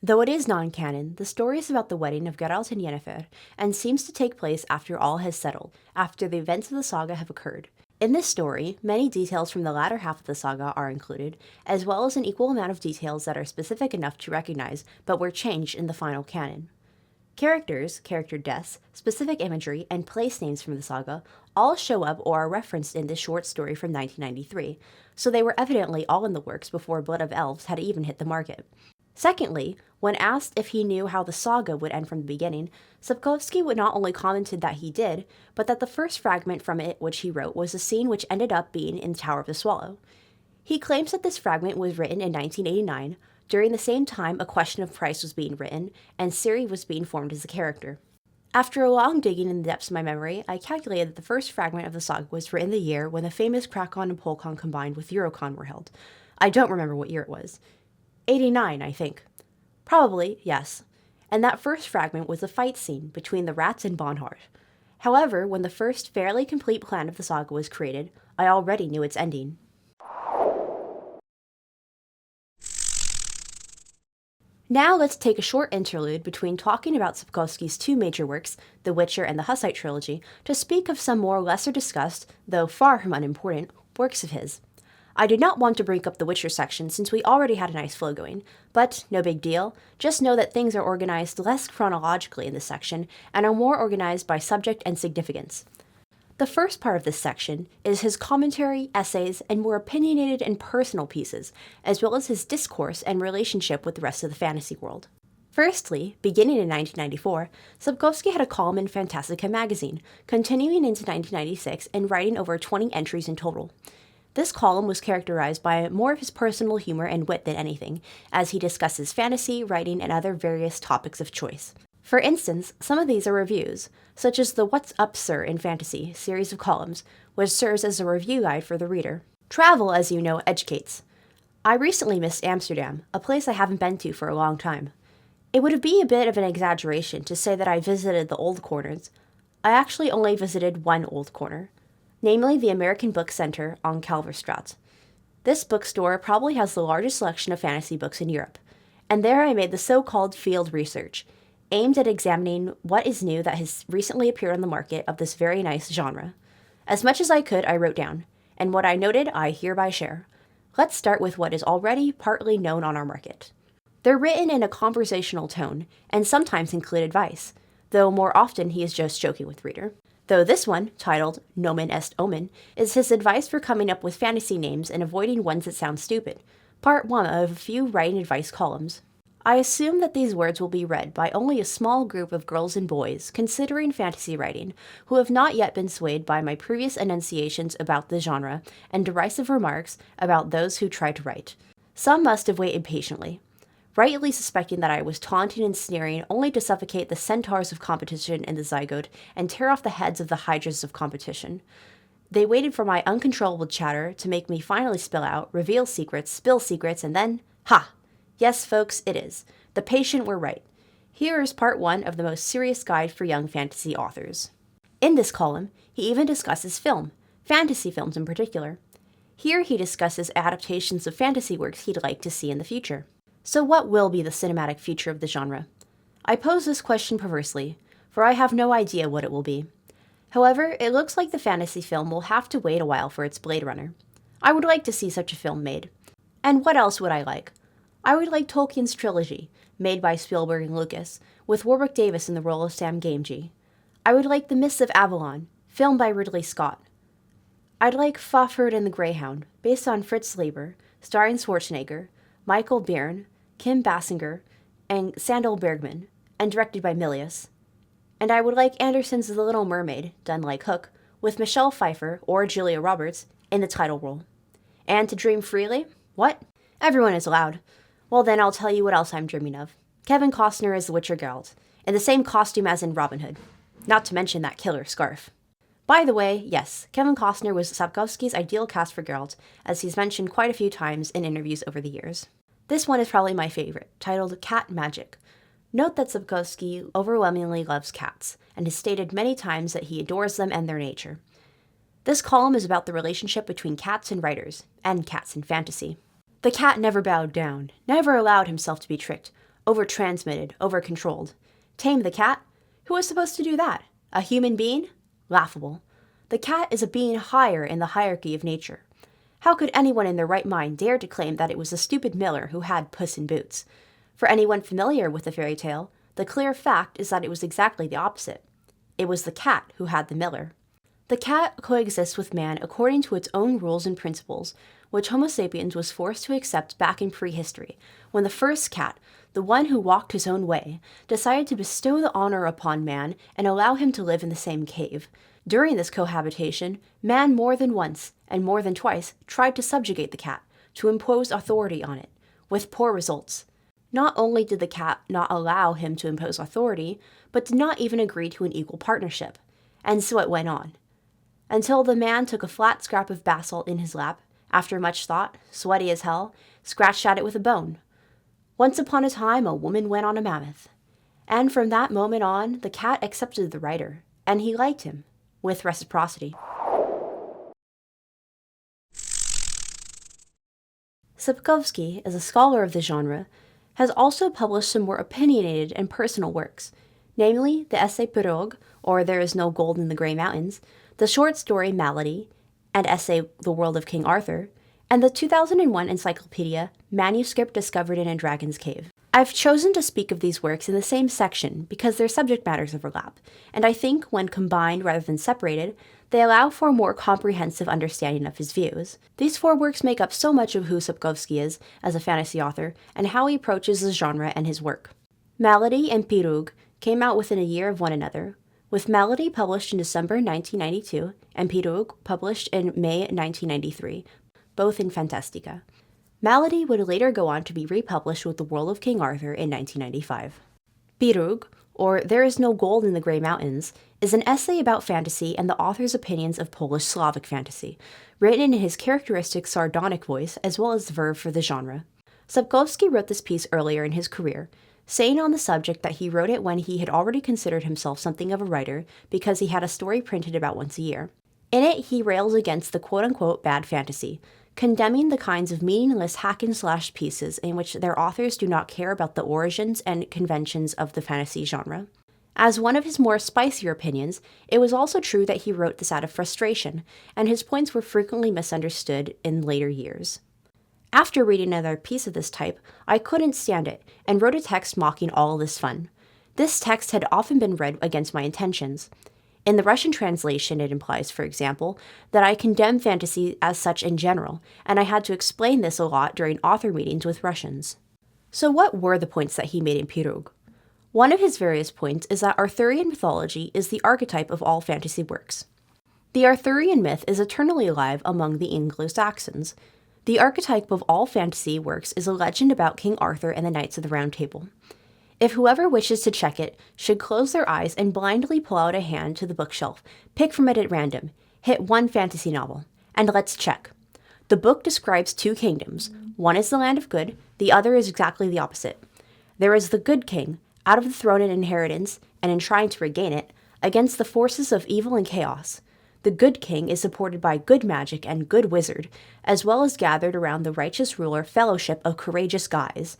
Though it is non-canon, the story is about the wedding of Geralt and Yennefer, and seems to take place after all has settled, after the events of the saga have occurred. In this story, many details from the latter half of the saga are included, as well as an equal amount of details that are specific enough to recognize, but were changed in the final canon. Characters, character deaths, specific imagery, and place names from the saga all show up or are referenced in this short story from 1993, so they were evidently all in the works before Blood of Elves had even hit the market. Secondly, when asked if he knew how the saga would end from the beginning, Sapkowski would not only commented that he did, but that the first fragment from it which he wrote was the scene which ended up being in the Tower of the Swallow. He claims that this fragment was written in 1989, during the same time A Question of Price was being written, and Ciri was being formed as a character. After a long digging in the depths of my memory, I calculated that the first fragment of the saga was written the year when the famous Krakon and Polcon combined with Eurocon were held. I don't remember what year it was. 89, I think. Probably, yes. And that first fragment was a fight scene between the rats and Bonhart. However, when the first fairly complete plan of the saga was created, I already knew its ending. Now let's take a short interlude between talking about Sapkowski's two major works, The Witcher and the Hussite Trilogy, to speak of some more lesser discussed, though far from unimportant, works of his. I did not want to break up the Witcher section since we already had a nice flow going, but no big deal. Just know that things are organized less chronologically in this section and are more organized by subject and significance. The first part of this section is his commentary, essays, and more opinionated and personal pieces, as well as his discourse and relationship with the rest of the fantasy world. Firstly, beginning in 1994, Sapkowski had a column in Fantastyka magazine, continuing into 1996 and writing over 20 entries in total. This column was characterized by more of his personal humor and wit than anything, as he discusses fantasy, writing, and other various topics of choice. For instance, some of these are reviews, such as the What's Up, Sir, in Fantasy series of columns, which serves as a review guide for the reader. Travel, as you know, educates. I recently missed Amsterdam, a place I haven't been to for a long time. It would be a bit of an exaggeration to say that I visited the old corners. I actually only visited one old corner, namely the American Book Center on Kalverstraat. This bookstore probably has the largest selection of fantasy books in Europe, and there I made the so-called field research, aimed at examining what is new that has recently appeared on the market of this very nice genre. As much as I could, I wrote down, and what I noted, I hereby share. Let's start with what is already partly known on our market. They're written in a conversational tone, and sometimes include advice, though more often he is just joking with reader. Though this one, titled Nomen Est Omen, is his advice for coming up with fantasy names and avoiding ones that sound stupid, part one of a few writing advice columns. I assume that these words will be read by only a small group of girls and boys considering fantasy writing who have not yet been swayed by my previous enunciations about the genre and derisive remarks about those who try to write. Some must have waited patiently, rightly suspecting that I was taunting and sneering only to suffocate the centaurs of competition in the zygote and tear off the heads of the hydras of competition. They waited for my uncontrollable chatter to make me finally spill out, reveal secrets, spill secrets, and then, ha! Yes, folks, it is. The patient were right. Here is part one of the most serious guide for young fantasy authors. In this column, he even discusses film, fantasy films in particular. Here he discusses adaptations of fantasy works he'd like to see in the future. So what will be the cinematic future of the genre? I pose this question perversely, for I have no idea what it will be. However, it looks like the fantasy film will have to wait a while for its Blade Runner. I would like to see such a film made. And what else would I like? I would like Tolkien's trilogy, made by Spielberg and Lucas, with Warwick Davis in the role of Sam Gamgee. I would like The Mists of Avalon, filmed by Ridley Scott. I'd like Fafhrd and the Greyhound, based on Fritz Leiber, starring Schwarzenegger, Michael Byrne, Kim Basinger, and Sandal Bergman, and directed by Milius. And I would like Anderson's The Little Mermaid, done like Hook, with Michelle Pfeiffer, or Julia Roberts, in the title role. And to dream freely? What? Everyone is allowed. Well then, I'll tell you what else I'm dreaming of. Kevin Costner as the Witcher Geralt, in the same costume as in Robin Hood. Not to mention that killer scarf. By the way, yes, Kevin Costner was Sapkowski's ideal cast for Geralt, as he's mentioned quite a few times in interviews over the years. This one is probably my favorite, titled Cat Magic. Note that Sapkowski overwhelmingly loves cats, and has stated many times that he adores them and their nature. This column is about the relationship between cats and writers, and cats in fantasy. The cat never bowed down, never allowed himself to be tricked, over-transmitted, over-controlled. Tame the cat? Who was supposed to do that? A human being? Laughable. The cat is a being higher in the hierarchy of nature. How could anyone in their right mind dare to claim that it was a stupid miller who had Puss in Boots? For anyone familiar with the fairy tale, the clear fact is that it was exactly the opposite. It was the cat who had the miller. The cat coexists with man according to its own rules and principles, which Homo sapiens was forced to accept back in prehistory, when the first cat, the one who walked his own way, decided to bestow the honor upon man and allow him to live in the same cave. During this cohabitation, man more than once, and more than twice, tried to subjugate the cat, to impose authority on it, with poor results. Not only did the cat not allow him to impose authority, but did not even agree to an equal partnership. And so it went on. Until the man took a flat scrap of basalt in his lap, after much thought, sweaty as hell, scratched at it with a bone. Once upon a time, a woman went on a mammoth. And from that moment on, the cat accepted the writer, and he liked him, with reciprocity. Sapkowski, as a scholar of the genre, has also published some more opinionated and personal works, namely the essay Pirog, or There Is No Gold in the Grey Mountains, the short story Malady, and essay The World of King Arthur, and the 2001 encyclopedia Manuscript Discovered in a Dragon's Cave. I've chosen to speak of these works in the same section because their subject matters overlap, and I think when combined rather than separated, they allow for a more comprehensive understanding of his views. These 4 works make up so much of who Sapkowski is as a fantasy author and how he approaches the genre and his work. Malady and Pirog came out within a year of one another, with Malady published in December 1992 and Pirog published in May 1993, both in Fantastyka. Malady would later go on to be republished with The World of King Arthur in 1995. Pirog, or There Is No Gold in the Grey Mountains, is an essay about fantasy and the author's opinions of Polish Slavic fantasy, written in his characteristic sardonic voice as well as the verve for the genre. Sapkowski wrote this piece earlier in his career, saying on the subject that he wrote it when he had already considered himself something of a writer because he had a story printed about once a year. In it, he rails against the quote-unquote bad fantasy, condemning the kinds of meaningless hack-and-slash pieces in which their authors do not care about the origins and conventions of the fantasy genre. As one of his more spicier opinions, it was also true that he wrote this out of frustration, and his points were frequently misunderstood in later years. After reading another piece of this type, I couldn't stand it, and wrote a text mocking all of this fun. This text had often been read against my intentions. In the Russian translation, it implies, for example, that I condemn fantasy as such in general, and I had to explain this a lot during author meetings with Russians. So what were the points that he made in Pirog? One of his various points is that Arthurian mythology is the archetype of all fantasy works. The Arthurian myth is eternally alive among the Anglo-Saxons. The archetype of all fantasy works is a legend about King Arthur and the Knights of the Round Table. If whoever wishes to check it should close their eyes and blindly pull out a hand to the bookshelf, pick from it at random, hit one fantasy novel, and let's check. The book describes 2 kingdoms. One is the land of good, the other is exactly the opposite. There is the good king, out of the throne and inheritance, and in trying to regain it, against the forces of evil and chaos. The good king is supported by good magic and good wizard, as well as gathered around the righteous ruler fellowship of courageous guys.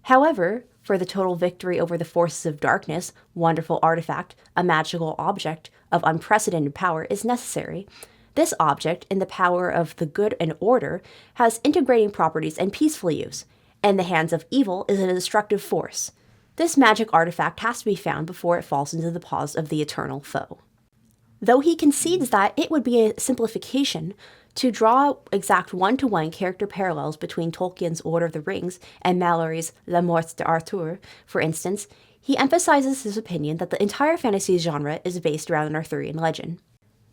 However, for the total victory over the forces of darkness, wonderful artifact, a magical object of unprecedented power is necessary. This object, in the power of the good and order, has integrating properties and peaceful use. In the hands of evil is a destructive force. This magic artifact has to be found before it falls into the paws of the eternal foe. Though he concedes that it would be a simplification to draw exact one-to-one character parallels between Tolkien's Lord of the Rings and Malory's La Morte d'Arthur, for instance, he emphasizes his opinion that the entire fantasy genre is based around an Arthurian legend.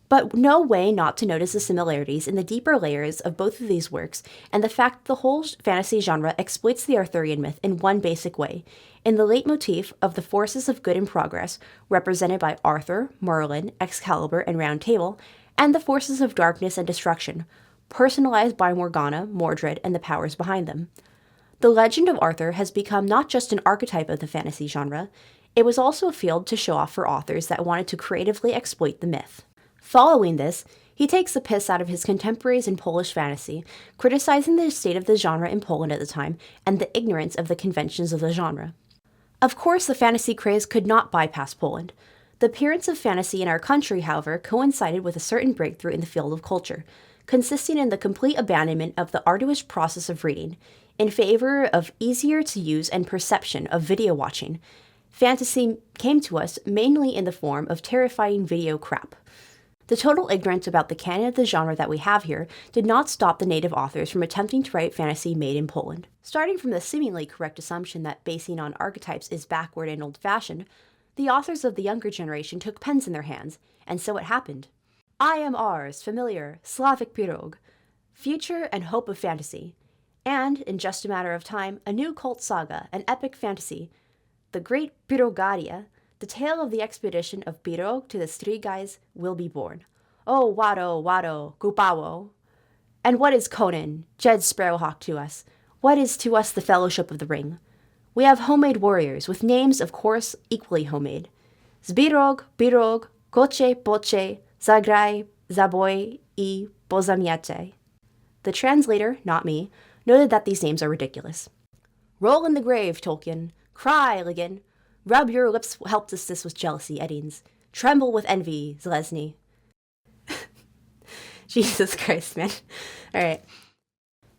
But no way not to notice the similarities in the deeper layers of both of these works and the fact that the whole fantasy genre exploits the Arthurian myth in one basic way, in the leitmotif of the forces of good and progress, represented by Arthur, Merlin, Excalibur, and Round Table, and the forces of darkness and destruction, personalized by Morgana, Mordred, and the powers behind them. The legend of Arthur has become not just an archetype of the fantasy genre, it was also a field to show off for authors that wanted to creatively exploit the myth. Following this, he takes the piss out of his contemporaries in Polish fantasy, criticizing the state of the genre in Poland at the time and the ignorance of the conventions of the genre. Of course, the fantasy craze could not bypass Poland. The appearance of fantasy in our country, however, coincided with a certain breakthrough in the field of culture, consisting in the complete abandonment of the arduous process of reading, in favor of easier to use and perception of video watching. Fantasy came to us mainly in the form of terrifying video crap. The total ignorance about the canon of the genre that we have here did not stop the native authors from attempting to write fantasy made in Poland. Starting from the seemingly correct assumption that basing on archetypes is backward and old-fashioned, the authors of the younger generation took pens in their hands, and so it happened. I am ours, familiar, Slavic Pirog, future and hope of fantasy, and, in just a matter of time, a new cult saga, an epic fantasy, the Great Pirogadia, the tale of the expedition of Pirog to the Strigais, will be born. Oh, Wado, Wado, Gupawo. And what is Conan, Jed Sparrowhawk to us? What is to us the Fellowship of the Ring? We have homemade warriors, with names, of course, equally homemade. Zbirog, Birog, Koche, Poche, Zagraj, Zaboj I Pozamiete. The translator, not me, noted that these names are ridiculous. Roll in the grave, Tolkien. Cry, Ligon. Rub your lips helplessness with jealousy, Eddings. Tremble with envy, Zelesny. Jesus Christ, man. All right.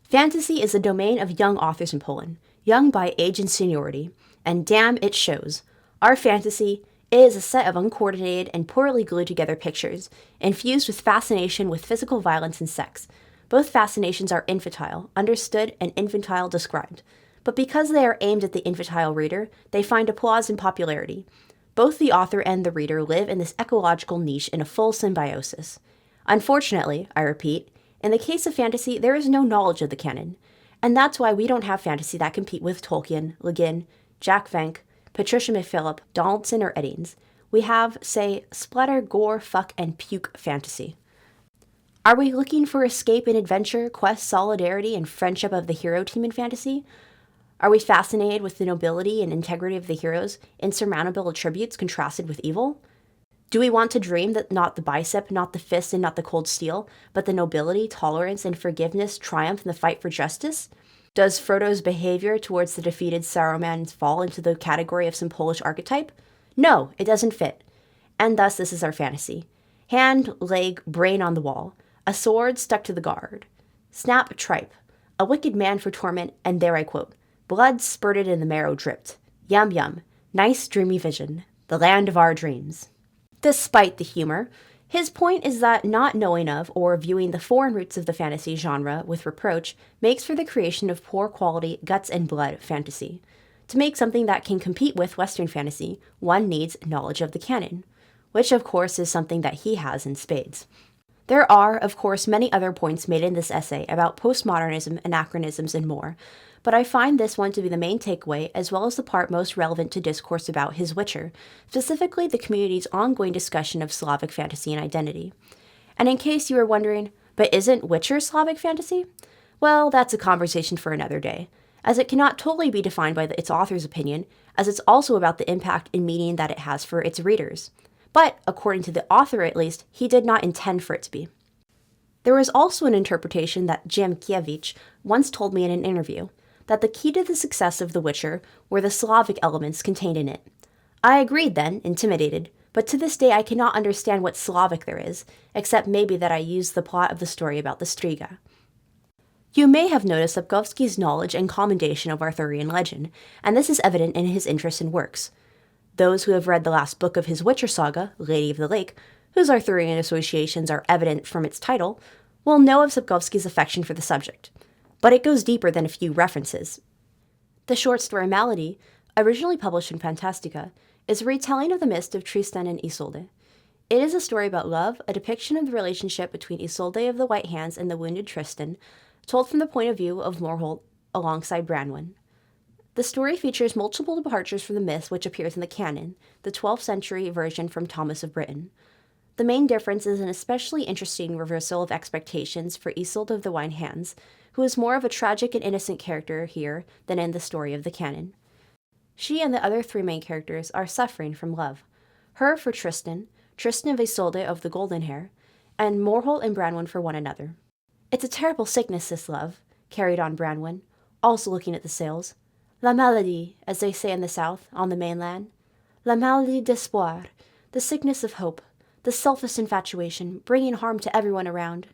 Fantasy is the domain of young authors in Poland, young by age and seniority, and damn, it shows. Our fantasy is a set of uncoordinated and poorly glued together pictures, infused with fascination with physical violence and sex. Both fascinations are infantile, understood, and infantile described. But because they are aimed at the infantile reader, they find applause and popularity. Both the author and the reader live in this ecological niche in a full symbiosis. Unfortunately, I repeat, in the case of fantasy, there is no knowledge of the canon. And that's why we don't have fantasy that compete with Tolkien, Le Guin, Jack Venk, Patricia McPhillip, Donaldson, or Eddings. We have, say, splatter, gore, fuck, and puke fantasy. Are we looking for escape and adventure, quest, solidarity, and friendship of the hero team in fantasy? Are we fascinated with the nobility and integrity of the heroes, insurmountable attributes contrasted with evil? Do we want to dream that not the bicep, not the fist, and not the cold steel, but the nobility, tolerance, and forgiveness triumph in the fight for justice? Does Frodo's behavior towards the defeated Saruman fall into the category of some Polish archetype? No, it doesn't fit. And thus this is our fantasy. Hand, leg, brain on the wall. A sword stuck to the guard. Snap, tripe. A wicked man for torment, and there I quote, blood spurted and the marrow dripped. Yum yum. Nice dreamy vision. The land of our dreams. Despite the humor, his point is that not knowing of or viewing the foreign roots of the fantasy genre with reproach makes for the creation of poor quality guts and blood fantasy. To make something that can compete with Western fantasy, one needs knowledge of the canon, which of course is something that he has in spades. There are, of course, many other points made in this essay about postmodernism, anachronisms, and more, but I find this one to be the main takeaway as well as the part most relevant to discourse about his Witcher, specifically the community's ongoing discussion of Slavic fantasy and identity. And in case you were wondering, but isn't Witcher Slavic fantasy? Well, that's a conversation for another day, as it cannot totally be defined by its author's opinion, as it's also about the impact and meaning that it has for its readers. But, according to the author at least, he did not intend for it to be. There is also an interpretation that Jamkiewicz once told me in an interview, that the key to the success of The Witcher were the Slavic elements contained in it. I agreed then, intimidated, but to this day I cannot understand what Slavic there is, except maybe that I used the plot of the story about the Striga. You may have noticed Sapkowski's knowledge and commendation of Arthurian legend, and this is evident in his interest in works. Those who have read the last book of his Witcher saga, Lady of the Lake, whose Arthurian associations are evident from its title, will know of Sapkowski's affection for the subject. But it goes deeper than a few references. The short story Malady, originally published in Fantastyka, is a retelling of the myth of Tristan and Isolde. It is a story about love, a depiction of the relationship between Isolde of the White Hands and the wounded Tristan, told from the point of view of Morholt alongside Branwen. The story features multiple departures from the myth which appears in the canon, the 12th century version from Thomas of Britain. The main difference is an especially interesting reversal of expectations for Isolde of the White Hands, who is more of a tragic and innocent character here than in the story of the canon. She and the other three main characters are suffering from love. Her for Tristan, Tristan of Isolde of the golden hair, and Morholt and Branwen for one another. It's a terrible sickness, this love, carried on Branwen, also looking at the sails. La maladie, as they say in the south, on the mainland. La maladie d'espoir, the sickness of hope, the selfish infatuation, bringing harm to everyone around.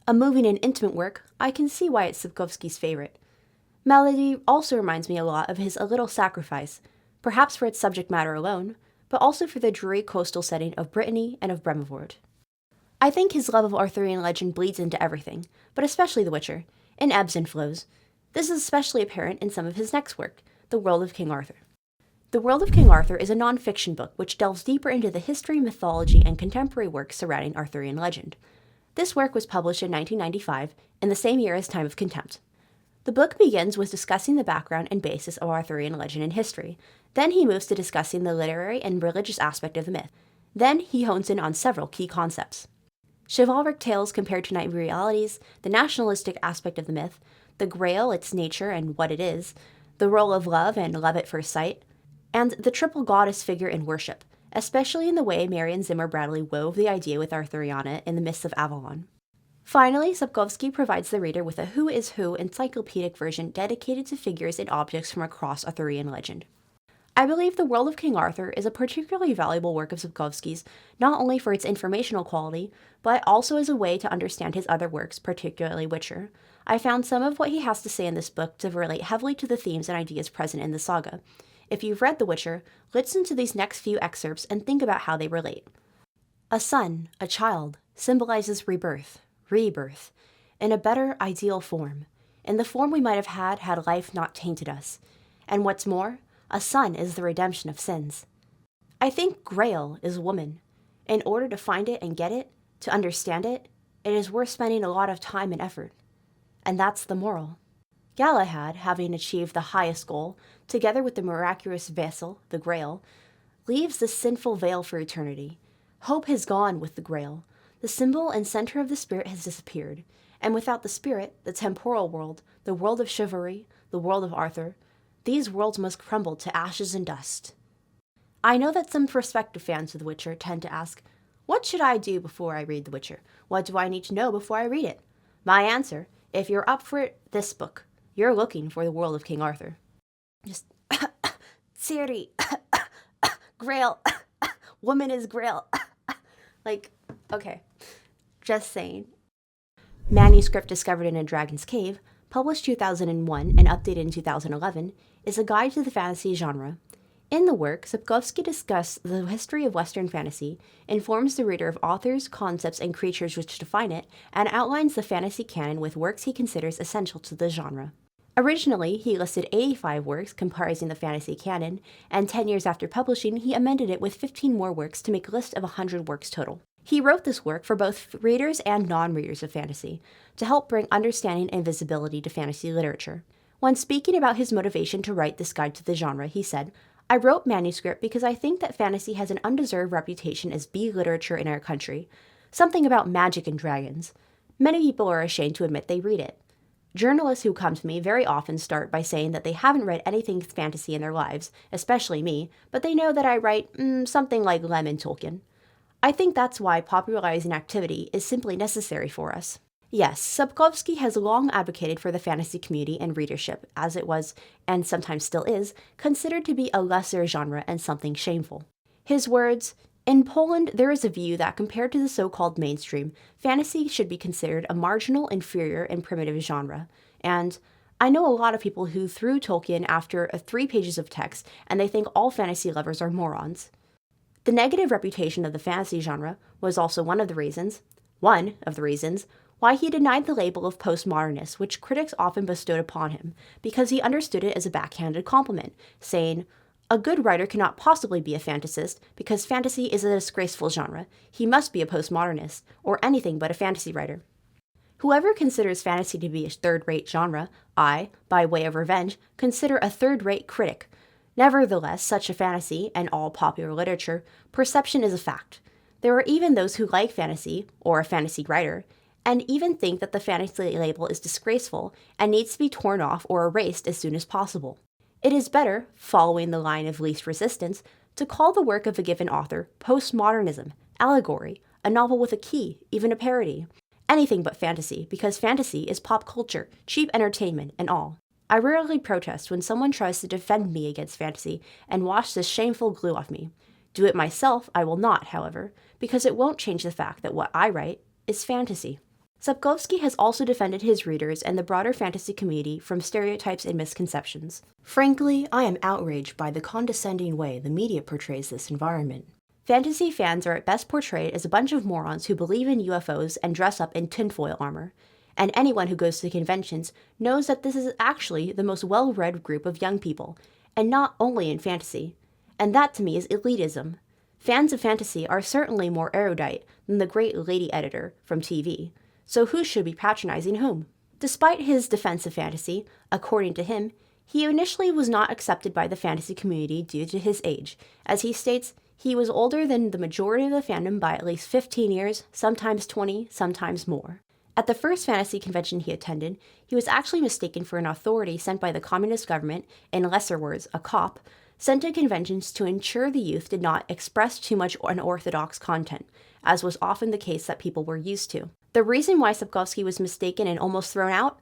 A moving and intimate work, I can see why it's Sapkowski's favorite. Malady also reminds me a lot of his A Little Sacrifice, perhaps for its subject matter alone, but also for the dreary coastal setting of Brittany and of Bremervoort. I think his love of Arthurian legend bleeds into everything, but especially The Witcher, in ebbs and flows. This is especially apparent in some of his next work, The World of King Arthur. The World of King Arthur is a non-fiction book which delves deeper into the history, mythology, and contemporary works surrounding Arthurian legend. This work was published in 1995, in the same year as Time of Contempt. The book begins with discussing the background and basis of Arthurian legend and history. Then he moves to discussing the literary and religious aspect of the myth. Then he hones in on several key concepts. Chivalric tales compared to knight realities, the nationalistic aspect of the myth, the Grail, its nature and what it is, the role of love and love at first sight, and the triple goddess figure in worship, especially in the way Marion Zimmer Bradley wove the idea with Arthuriana in the Mists of Avalon. Finally, Sapkowski provides the reader with a who is who encyclopedic version dedicated to figures and objects from across Arthurian legend. I believe The World of King Arthur is a particularly valuable work of Sapkowski's, not only for its informational quality, but also as a way to understand his other works, particularly Witcher. I found some of what he has to say in this book to relate heavily to the themes and ideas present in the saga. If you've read The Witcher, listen to these next few excerpts and think about how they relate. A son, a child, symbolizes rebirth, in a better, ideal form, in the form we might have had life not tainted us. And what's more, a son is the redemption of sins. I think Grail is woman. In order to find it and get it, to understand it, it is worth spending a lot of time and effort. And that's the moral. Galahad, having achieved the highest goal, together with the miraculous vessel, the Grail, leaves the sinful veil for eternity. Hope has gone with the Grail. The symbol and center of the spirit has disappeared, and without the spirit, the temporal world, the world of chivalry, the world of Arthur, these worlds must crumble to ashes and dust. I know that some prospective fans of The Witcher tend to ask, what should I do before I read The Witcher? What do I need to know before I read it? My answer, if you're up for it, this book. You're looking for The World of King Arthur. Just, Ciri, Grail, woman is Grail. Okay, just saying. Manuscript discovered in a dragon's cave, published 2001 and updated in 2011, is a guide to the fantasy genre. In the work, Sapkowski discusses the history of Western fantasy, informs the reader of authors, concepts, and creatures which define it, and outlines the fantasy canon with works he considers essential to the genre. Originally, he listed 85 works comprising the fantasy canon, and 10 years after publishing, he amended it with 15 more works to make a list of 100 works total. He wrote this work for both readers and non-readers of fantasy, to help bring understanding and visibility to fantasy literature. When speaking about his motivation to write this guide to the genre, he said, I wrote manuscript because I think that fantasy has an undeserved reputation as B literature in our country, something about magic and dragons. Many people are ashamed to admit they read it. Journalists who come to me very often start by saying that they haven't read anything fantasy in their lives, especially me, but they know that I write something like Lemon Tolkien. I think that's why popularizing activity is simply necessary for us. Yes, Sapkowski has long advocated for the fantasy community and readership, as it was, and sometimes still is, considered to be a lesser genre and something shameful. His words, in Poland, there is a view that compared to the so-called mainstream, fantasy should be considered a marginal, inferior, and primitive genre. And I know a lot of people who threw Tolkien after 3 pages of text, and they think all fantasy lovers are morons. The negative reputation of the fantasy genre was also one of the reasons, why he denied the label of postmodernist, which critics often bestowed upon him, because he understood it as a backhanded compliment, saying, a good writer cannot possibly be a fantasist, because fantasy is a disgraceful genre. He must be a postmodernist, or anything but a fantasy writer. Whoever considers fantasy to be a third-rate genre, I, by way of revenge, consider a third-rate critic. Nevertheless, such a fantasy, and all popular literature, perception is a fact. There are even those who like fantasy, or a fantasy writer, and even think that the fantasy label is disgraceful and needs to be torn off or erased as soon as possible. It is better, following the line of least resistance, to call the work of a given author postmodernism, allegory, a novel with a key, even a parody. Anything but fantasy, because fantasy is pop culture, cheap entertainment, and all. I rarely protest when someone tries to defend me against fantasy and wash this shameful glue off me. Do it myself, I will not, however, because it won't change the fact that what I write is fantasy. Sapkowski has also defended his readers and the broader fantasy community from stereotypes and misconceptions. Frankly, I am outraged by the condescending way the media portrays this environment. Fantasy fans are at best portrayed as a bunch of morons who believe in UFOs and dress up in tinfoil armor. And anyone who goes to conventions knows that this is actually the most well-read group of young people, and not only in fantasy. And that to me is elitism. Fans of fantasy are certainly more erudite than the great lady editor from TV. So who should be patronizing whom? Despite his defense of fantasy, according to him, he initially was not accepted by the fantasy community due to his age. As he states, he was older than the majority of the fandom by at least 15 years, sometimes 20, sometimes more. At the first fantasy convention he attended, he was actually mistaken for an authority sent by the communist government, in lesser words, a cop, sent to conventions to ensure the youth did not express too much unorthodox content, as was often the case that people were used to. The reason why Sapkowski was mistaken and almost thrown out?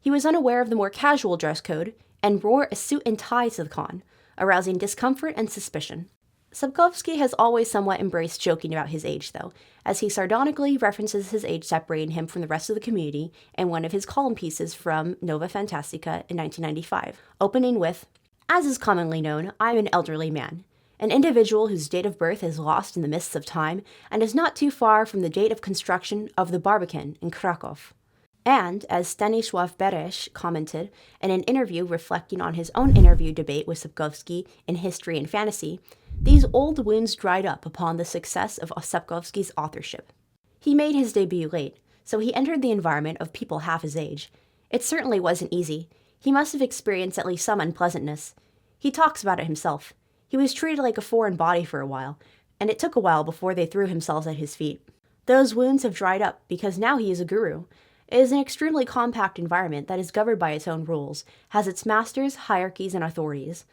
He was unaware of the more casual dress code and wore a suit and tie to the con, arousing discomfort and suspicion. Sapkowski has always somewhat embraced joking about his age, though, as he sardonically references his age separating him from the rest of the community in one of his column pieces from Nova Fantastica in 1995, opening with, "As is commonly known, I am an elderly man, an individual whose date of birth is lost in the mists of time and is not too far from the date of construction of the Barbican in Krakow." And, as Stanisław Beresz commented in an interview reflecting on his own interview debate with Sapkowski in History and Fantasy, these old wounds dried up upon the success of Sapkowski's authorship. He made his debut late, so he entered the environment of people half his age. It certainly wasn't easy. He must have experienced at least some unpleasantness. He talks about it himself. He was treated like a foreign body for a while, and it took a while before they threw themselves at his feet. Those wounds have dried up because now he is a guru. It is an extremely compact environment that is governed by its own rules, has its masters, hierarchies, and authorities.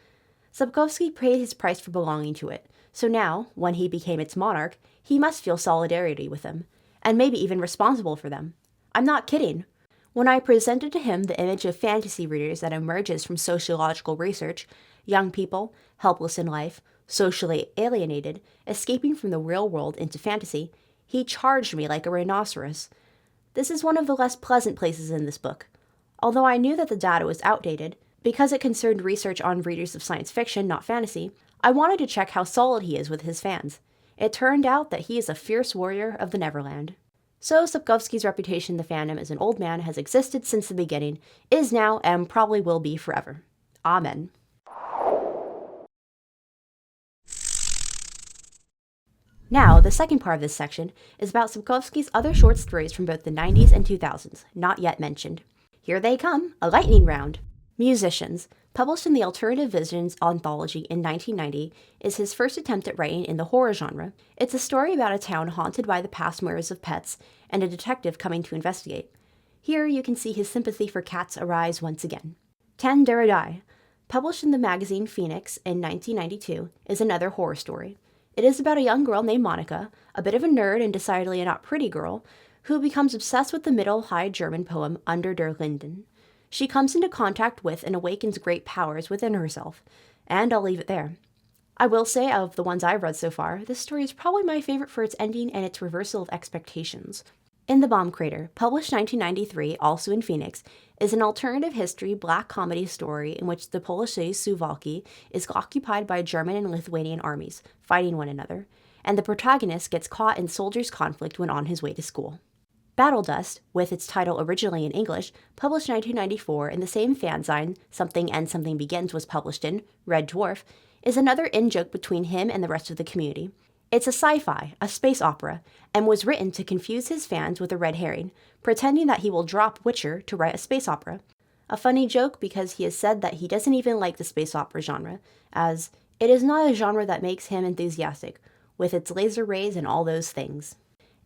Sapkowski paid his price for belonging to it, so now, when he became its monarch, he must feel solidarity with them, and maybe even responsible for them. I'm not kidding. When I presented to him the image of fantasy readers that emerges from sociological research, young people, helpless in life, socially alienated, escaping from the real world into fantasy, he charged me like a rhinoceros. This is one of the less pleasant places in this book. Although I knew that the data was outdated, because it concerned research on readers of science fiction, not fantasy, I wanted to check how solid he is with his fans. It turned out that he is a fierce warrior of the Neverland. So Sapkowski's reputation in the fandom as an old man has existed since the beginning, is now, and probably will be forever. Amen. Now, the second part of this section is about Sapkowski's other short stories from both the 90s and 2000s, not yet mentioned. Here they come, a lightning round. Musicians, published in the Alternative Visions anthology in 1990, is his first attempt at writing in the horror genre. It's a story about a town haunted by the past murders of pets and a detective coming to investigate. Here you can see his sympathy for cats arise once again. Ten Deradai, published in the magazine Phoenix in 1992, is another horror story. It is about a young girl named Monica, a bit of a nerd and decidedly a not pretty girl, who becomes obsessed with the Middle High German poem Under der Linden. She comes into contact with and awakens great powers within herself, and I'll leave it there. I will say, of the ones I've read so far, this story is probably my favorite for its ending and its reversal of expectations. In the Bomb Crater, published 1993, also in Phoenix, is an alternative history black comedy story in which the Polish city Suwałki is occupied by German and Lithuanian armies, fighting one another, and the protagonist gets caught in soldiers' conflict when on his way to school. Battle Dust, with its title originally in English, published 1994 in the same fanzine Something and Something Begins was published in, Red Dwarf, is another in-joke between him and the rest of the community. It's a sci-fi, a space opera, and was written to confuse his fans with a red herring, pretending that he will drop Witcher to write a space opera. A funny joke because he has said that he doesn't even like the space opera genre, as it is not a genre that makes him enthusiastic, with its laser rays and all those things.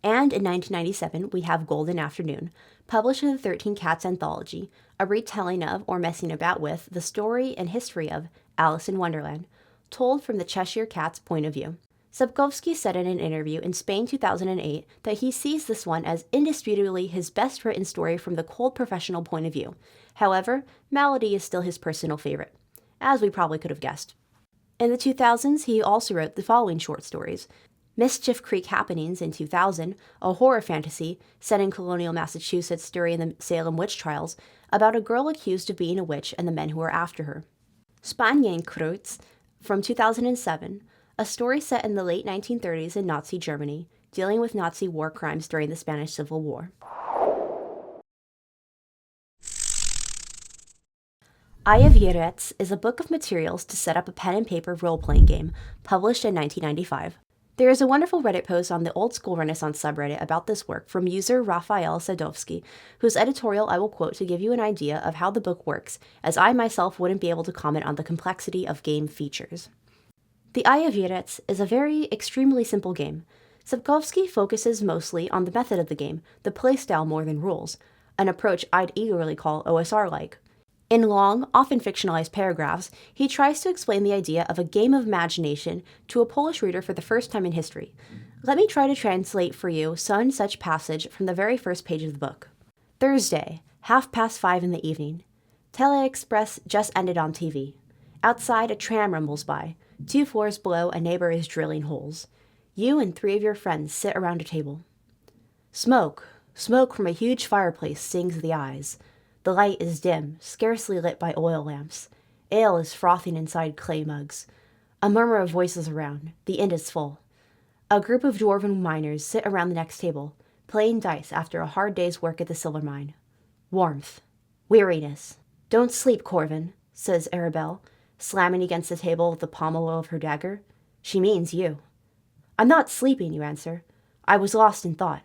And in 1997, we have Golden Afternoon, published in the 13 Cats anthology, a retelling of, or messing about with, the story and history of Alice in Wonderland, told from the Cheshire Cat's point of view. Sapkowski said in an interview in Spain 2008 that he sees this one as indisputably his best written story from the cold professional point of view. However, Malady is still his personal favorite, as we probably could have guessed. In the 2000s, he also wrote the following short stories: Mischief Creek Happenings in 2000, a horror fantasy set in colonial Massachusetts during the Salem witch trials about a girl accused of being a witch and the men who were after her. Spanienkreuz from 2007, a story set in the late 1930s in Nazi Germany, dealing with Nazi war crimes during the Spanish Civil War. Eye of Yrrhedes is a book of materials to set up a pen and paper role-playing game, published in 1995. There is a wonderful Reddit post on the Old School Renaissance subreddit about this work from user Raphael Sadowski, whose editorial I will quote to give you an idea of how the book works, as I myself wouldn't be able to comment on the complexity of game features. The Eye of Yrrhedes is a very extremely simple game. Sapkowski focuses mostly on the method of the game, the playstyle more than rules, an approach I'd eagerly call OSR-like. In long, often fictionalized paragraphs, he tries to explain the idea of a game of imagination to a Polish reader for the first time in history. Let me try to translate for you some such passage from the very first page of the book. Thursday, 5:30 in the evening. Tele-Express just ended on TV. Outside, a tram rumbles by. 2 floors below, a neighbor is drilling holes. You and 3 of your friends sit around a table. Smoke from a huge fireplace stings the eyes. The light is dim, scarcely lit by oil lamps. Ale is frothing inside clay mugs. A murmur of voices around. The inn is full. A group of dwarven miners sit around the next table, playing dice after a hard day's work at the silver mine. Warmth. Weariness. Don't sleep, Corvin, says Arabelle, slamming against the table with the pommel of her dagger. She means you. I'm not sleeping, you answer. I was lost in thought.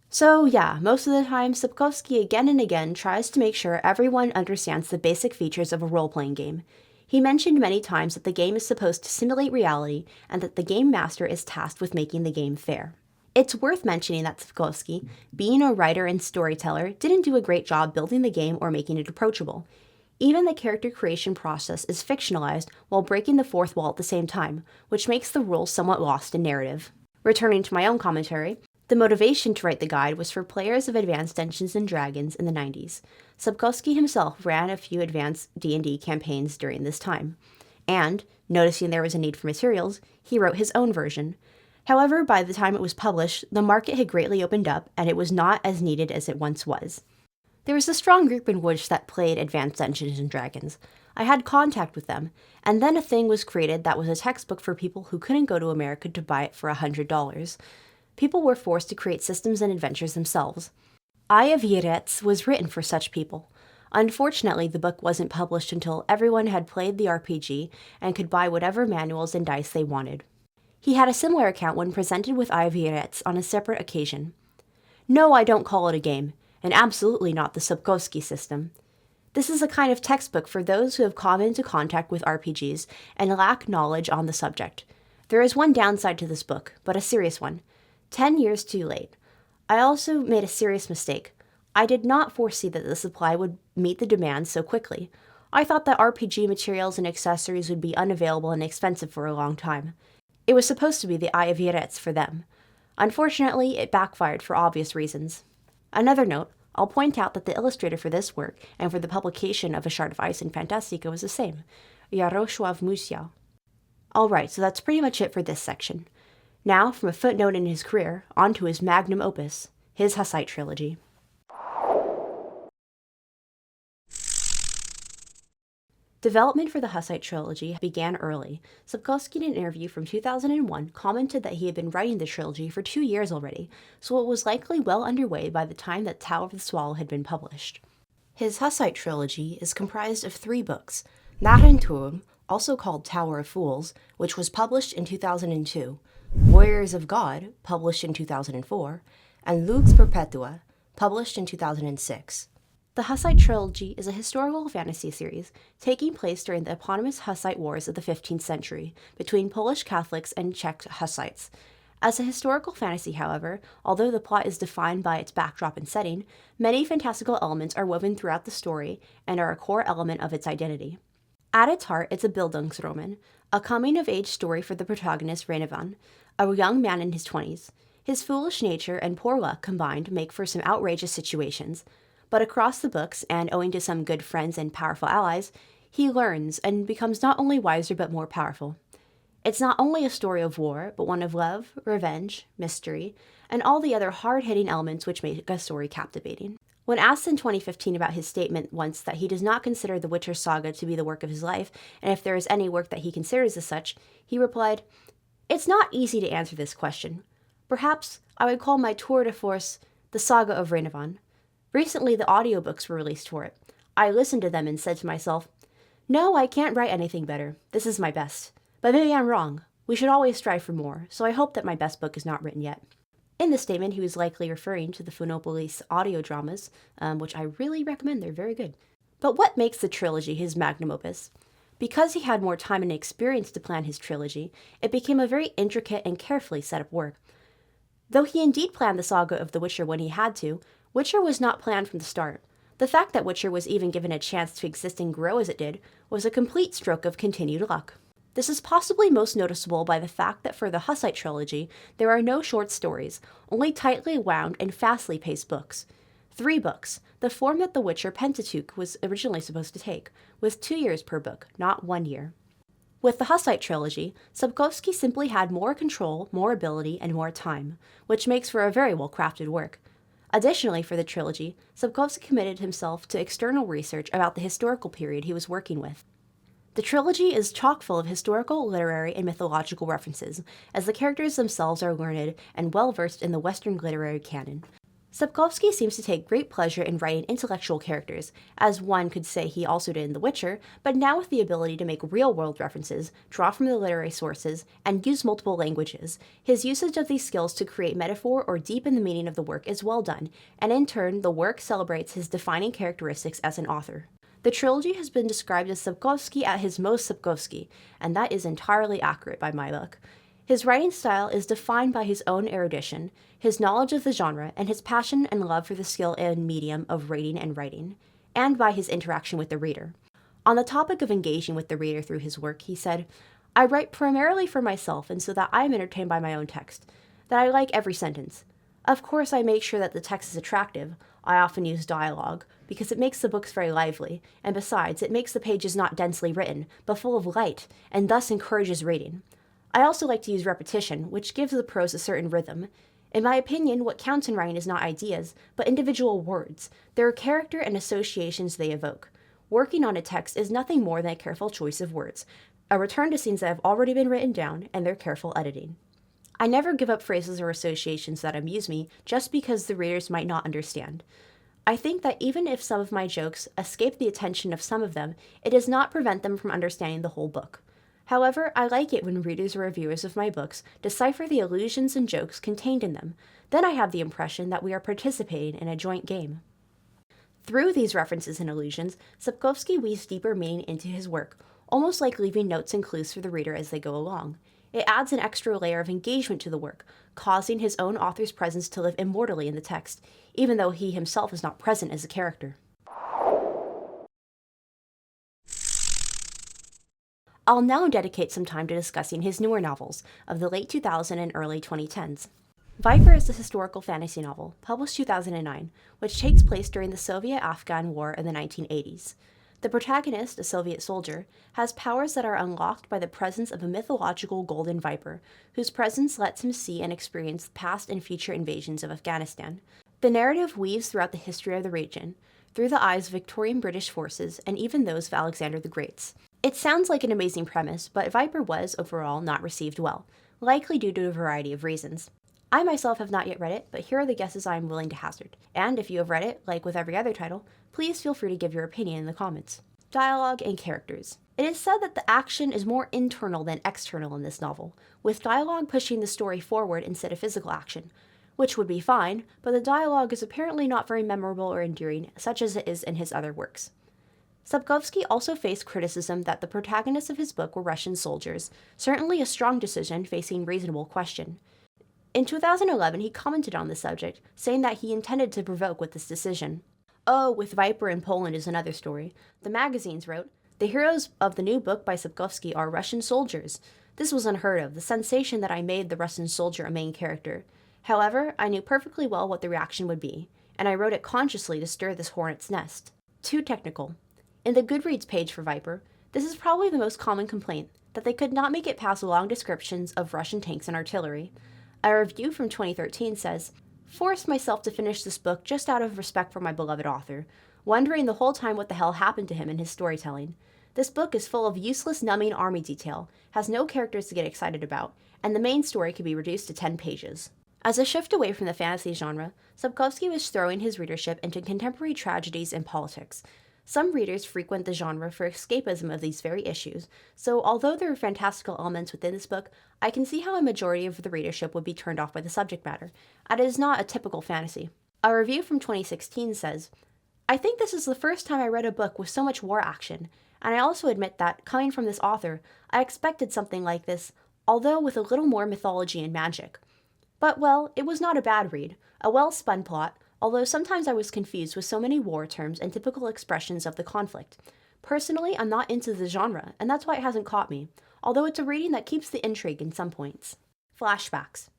So yeah, most of the time, Sapkowski again and again tries to make sure everyone understands the basic features of a role-playing game. He mentioned many times that the game is supposed to simulate reality and that the game master is tasked with making the game fair. It's worth mentioning that Sapkowski, being a writer and storyteller, didn't do a great job building the game or making it approachable. Even the character creation process is fictionalized while breaking the fourth wall at the same time, which makes the rules somewhat lost in narrative. Returning to my own commentary, the motivation to write the guide was for players of Advanced Dungeons & Dragons in the 90s. Sapkowski himself ran a few advanced D&D campaigns during this time. And, noticing there was a need for materials, he wrote his own version. However, by the time it was published, the market had greatly opened up and it was not as needed as it once was. There was a strong group in Łódź that played Advanced Dungeons & Dragons. I had contact with them, and then a thing was created that was a textbook for people who couldn't go to America to buy it for $100. People were forced to create systems and adventures themselves. Eye of Yrrhedes was written for such people. Unfortunately, the book wasn't published until everyone had played the RPG and could buy whatever manuals and dice they wanted. He had a similar account when presented with Eye of Yrrhedes on a separate occasion. No, I don't call it a game, and absolutely not the Sapkowski system. This is a kind of textbook for those who have come into contact with RPGs and lack knowledge on the subject. There is one downside to this book, but a serious one. 10 years too late. I also made a serious mistake. I did not foresee that the supply would meet the demand so quickly. I thought that RPG materials and accessories would be unavailable and expensive for a long time. It was supposed to be the Eye of Yrrhedes for them. Unfortunately, it backfired for obvious reasons. Another note, I'll point out that the illustrator for this work and for the publication of A Shard of Ice in Fantastyka was the same, Jarosław Musiał. Alright, so that's pretty much it for this section. Now, from a footnote in his career, on to his magnum opus, his Hussite Trilogy. Development for the Hussite Trilogy began early. Sapkowski, in an interview from 2001, commented that he had been writing the trilogy for 2 years already, so it was likely well underway by the time that Tower of the Swallow had been published. His Hussite Trilogy is comprised of 3 books, Narrenturm, also called Tower of Fools, which was published in 2002, Warriors of God, published in 2004, and Lux Perpetua, published in 2006. The Hussite Trilogy is a historical fantasy series taking place during the eponymous Hussite Wars of the 15th century between Polish Catholics and Czech Hussites. As a historical fantasy, however, although the plot is defined by its backdrop and setting, many fantastical elements are woven throughout the story and are a core element of its identity. At its heart, it's a Bildungsroman, a coming-of-age story for the protagonist Renovan, a young man in his 20s. His foolish nature and poor luck combined make for some outrageous situations, but across the books, and owing to some good friends and powerful allies, he learns and becomes not only wiser but more powerful. It's not only a story of war, but one of love, revenge, mystery, and all the other hard-hitting elements which make a story captivating. When asked in 2015 about his statement once that he does not consider the Witcher saga to be the work of his life, and if there is any work that he considers as such, he replied, "It's not easy to answer this question. Perhaps I would call my tour de force the Saga of Renovan. Recently, the audiobooks were released for it. I listened to them and said to myself, no, I can't write anything better. This is my best. But maybe I'm wrong. We should always strive for more, so I hope that my best book is not written yet." In this statement, he was likely referring to the Funopolis audio dramas, which I really recommend. They're very good. But what makes the trilogy his magnum opus? Because he had more time and experience to plan his trilogy, it became a very intricate and carefully set up work. Though he indeed planned the saga of The Witcher when he had to, Witcher was not planned from the start. The fact that Witcher was even given a chance to exist and grow as it did was a complete stroke of continued luck. This is possibly most noticeable by the fact that for the Hussite Trilogy, there are no short stories, only tightly wound and fastly paced books. 3 books, the form that the Witcher Pentateuch was originally supposed to take, with 2 years per book, not 1 year. With the Hussite Trilogy, Sapkowski simply had more control, more ability, and more time, which makes for a very well-crafted work. Additionally, for the trilogy, Sapkowski committed himself to external research about the historical period he was working with. The trilogy is chock full of historical, literary, and mythological references, as the characters themselves are learned and well-versed in the Western literary canon. Sapkowski seems to take great pleasure in writing intellectual characters, as one could say he also did in The Witcher, but now with the ability to make real-world references, draw from the literary sources, and use multiple languages. His usage of these skills to create metaphor or deepen the meaning of the work is well done, and in turn, the work celebrates his defining characteristics as an author. The trilogy has been described as Sapkowski at his most Sapkowski, and that is entirely accurate by my book. His writing style is defined by his own erudition, his knowledge of the genre, and his passion and love for the skill and medium of reading and writing, and by his interaction with the reader. On the topic of engaging with the reader through his work, he said, "I write primarily for myself and so that I am entertained by my own text, that I like every sentence. Of course, I make sure that the text is attractive. I often use dialogue, because it makes the books very lively, and besides, it makes the pages not densely written, but full of light, and thus encourages reading. I also like to use repetition, which gives the prose a certain rhythm. In my opinion, what counts in writing is not ideas, but individual words, their character and associations they evoke. Working on a text is nothing more than a careful choice of words, a return to scenes that have already been written down, and their careful editing. I never give up phrases or associations that amuse me just because the readers might not understand. I think that even if some of my jokes escape the attention of some of them, it does not prevent them from understanding the whole book. However, I like it when readers or reviewers of my books decipher the allusions and jokes contained in them. Then I have the impression that we are participating in a joint game." Through these references and allusions, Sapkowski weaves deeper meaning into his work, almost like leaving notes and clues for the reader as they go along. It adds an extra layer of engagement to the work, causing his own author's presence to live immortally in the text, even though he himself is not present as a character. I'll now dedicate some time to discussing his newer novels of the late 2000s and early 2010s. Viper is a historical fantasy novel, published 2009, which takes place during the Soviet-Afghan War in the 1980s. The protagonist, a Soviet soldier, has powers that are unlocked by the presence of a mythological golden viper, whose presence lets him see and experience past and future invasions of Afghanistan. The narrative weaves throughout the history of the region, through the eyes of Victorian British forces and even those of Alexander the Great. It sounds like an amazing premise, but Viper was, overall, not received well, likely due to a variety of reasons. I myself have not yet read it, but here are the guesses I am willing to hazard. And if you have read it, like with every other title, please feel free to give your opinion in the comments. Dialogue and characters. It is said that the action is more internal than external in this novel, with dialogue pushing the story forward instead of physical action, which would be fine, but the dialogue is apparently not very memorable or endearing, such as it is in his other works. Sapkowski also faced criticism that the protagonists of his book were Russian soldiers, certainly a strong decision facing reasonable question. In 2011, he commented on this subject, saying that he intended to provoke with this decision. Oh, with Viper in Poland is another story. The magazines wrote, "The heroes of the new book by Sapkowski are Russian soldiers. This was unheard of, the sensation that I made the Russian soldier a main character. However, I knew perfectly well what the reaction would be, and I wrote it consciously to stir this hornet's nest." Too technical. In the Goodreads page for Viper, this is probably the most common complaint, that they could not make it past long descriptions of Russian tanks and artillery. A review from 2013 says, "Forced myself to finish this book just out of respect for my beloved author, wondering the whole time what the hell happened to him in his storytelling. This book is full of useless numbing army detail, has no characters to get excited about, and the main story could be reduced to 10 pages. As a shift away from the fantasy genre, Sapkowski was throwing his readership into contemporary tragedies and politics. Some readers frequent the genre for escapism of these very issues, so although there are fantastical elements within this book, I can see how a majority of the readership would be turned off by the subject matter, as it is not a typical fantasy." A review from 2016 says, "I think this is the first time I read a book with so much war action, and I also admit that, coming from this author, I expected something like this, although with a little more mythology and magic. But, well, it was not a bad read, a well-spun plot, although sometimes I was confused with so many war terms and typical expressions of the conflict. Personally, I'm not into the genre, and that's why it hasn't caught me, although it's a reading that keeps the intrigue in some points. Flashbacks.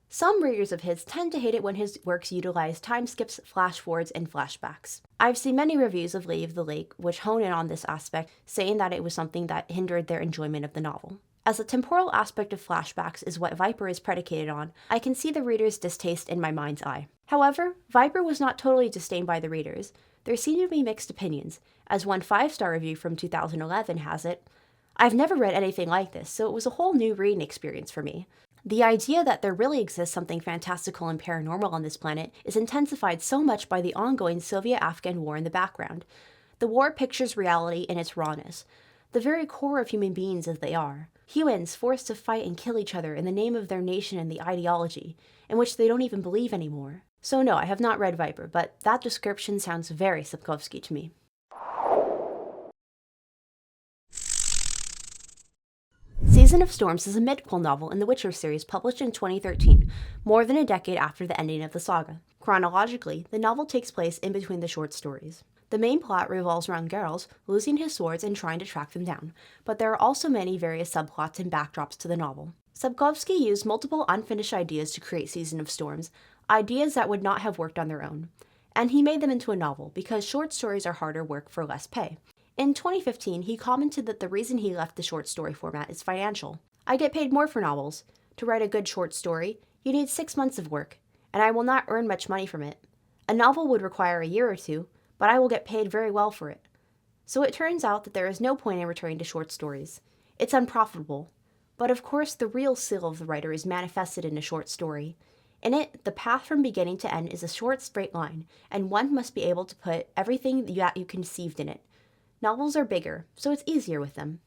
Some readers of his tend to hate it when his works utilize time skips, flash forwards, and flashbacks. I've seen many reviews of Lady of the Lake which hone in on this aspect, saying that it was something that hindered their enjoyment of the novel. As the temporal aspect of flashbacks is what Viper is predicated on, I can see the reader's distaste in my mind's eye. However, Viper was not totally disdained by the readers. There seem to be mixed opinions. As one 5-star review from 2011 has it, "I've never read anything like this, so it was a whole new reading experience for me. The idea that there really exists something fantastical and paranormal on this planet is intensified so much by the ongoing Soviet-Afghan war in the background. The war pictures reality in its rawness, the very core of human beings as they are. Humans forced to fight and kill each other in the name of their nation and the ideology, in which they don't even believe anymore." So no, I have not read Viper, but that description sounds very Sapkowski to me. Season of Storms is a mid-quel novel in the Witcher series published in 2013, more than a decade after the ending of the saga. Chronologically, the novel takes place in between the short stories. The main plot revolves around Geralt losing his swords and trying to track them down, but there are also many various subplots and backdrops to the novel. Sapkowski used multiple unfinished ideas to create Season of Storms, ideas that would not have worked on their own. And he made them into a novel, because short stories are harder work for less pay. In 2015, he commented that the reason he left the short story format is financial. "I get paid more for novels. To write a good short story, you need 6 months of work, and I will not earn much money from it. A novel would require a year or two, but I will get paid very well for it." So it turns out that there is no point in returning to short stories. It's unprofitable. But of course, the real skill of the writer is manifested in a short story. In it, the path from beginning to end is a short, straight line, and one must be able to put everything that you conceived in it. Novels are bigger, so it's easier with them.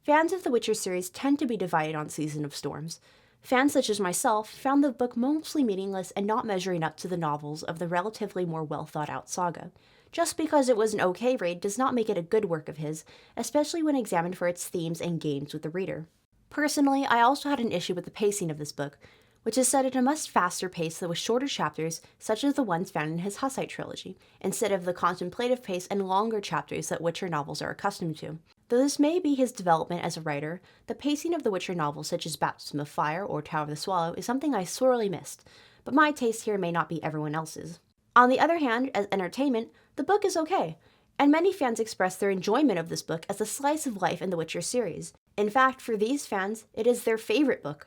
Fans of the Witcher series tend to be divided on Season of Storms. Fans such as myself found the book mostly meaningless and not measuring up to the novels of the relatively more well-thought-out saga. Just because it was an okay read does not make it a good work of his, especially when examined for its themes and games with the reader. Personally, I also had an issue with the pacing of this book, which is set at a much faster pace with shorter chapters, such as the ones found in his Hussite Trilogy, instead of the contemplative pace and longer chapters that Witcher novels are accustomed to. Though this may be his development as a writer, the pacing of the Witcher novels such as Baptism of Fire or Tower of the Swallow is something I sorely missed, but my taste here may not be everyone else's. On the other hand, as entertainment, the book is okay, and many fans express their enjoyment of this book as a slice of life in the Witcher series. In fact, for these fans, it is their favorite book.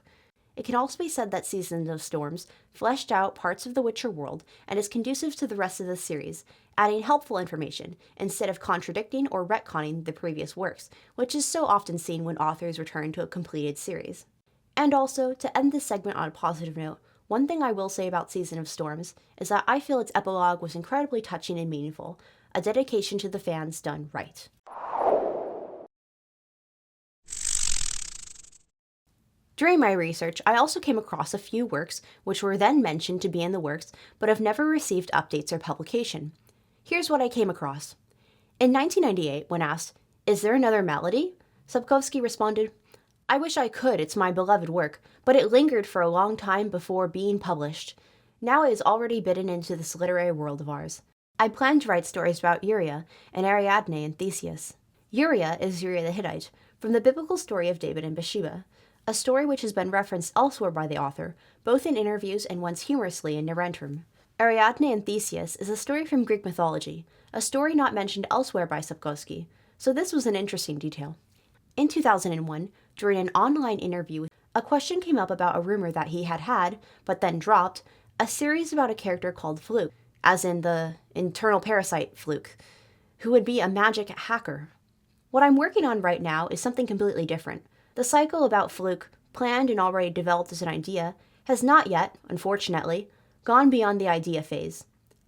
It can also be said that Season of Storms fleshed out parts of the Witcher world and is conducive to the rest of the series, adding helpful information instead of contradicting or retconning the previous works, which is so often seen when authors return to a completed series. And also, to end this segment on a positive note, one thing I will say about Season of Storms is that I feel its epilogue was incredibly touching and meaningful, a dedication to the fans done right. During my research, I also came across a few works which were then mentioned to be in the works but have never received updates or publication. Here's what I came across. In 1998, when asked, "Is there another Melody?" Sapkowski responded, "I wish I could, it's my beloved work, but it lingered for a long time before being published. Now it is already bidden into this literary world of ours. I plan to write stories about Uriah and Ariadne and Theseus." Uriah is Uriah the Hittite, from the biblical story of David and Bathsheba, a story which has been referenced elsewhere by the author, both in interviews and once humorously in Narentrum. Ariadne and Theseus is a story from Greek mythology, a story not mentioned elsewhere by Sapkowski, so this was an interesting detail. In 2001, during an online interview, a question came up about a rumor that he had, but then dropped, a series about a character called Fluke, as in the internal parasite Fluke, who would be a magic hacker. What I'm working on right now is something completely different. The cycle about Fluke, planned and already developed as an idea, has not yet, unfortunately, gone beyond the idea phase.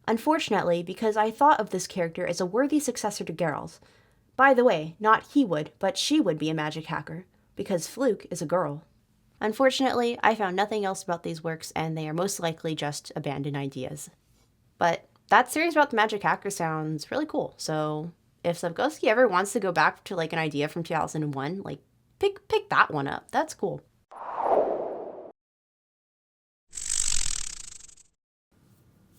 Unfortunately, because I thought of this character as a worthy successor to Geralt. By the way, not he would, but she would be a magic hacker, because Fluke is a girl. Unfortunately, I found nothing else about these works, and they are most likely just abandoned ideas. But that series about the magic hacker sounds really cool, so if Sapkowski ever wants to go back to an idea from 2001, pick that one up. That's cool.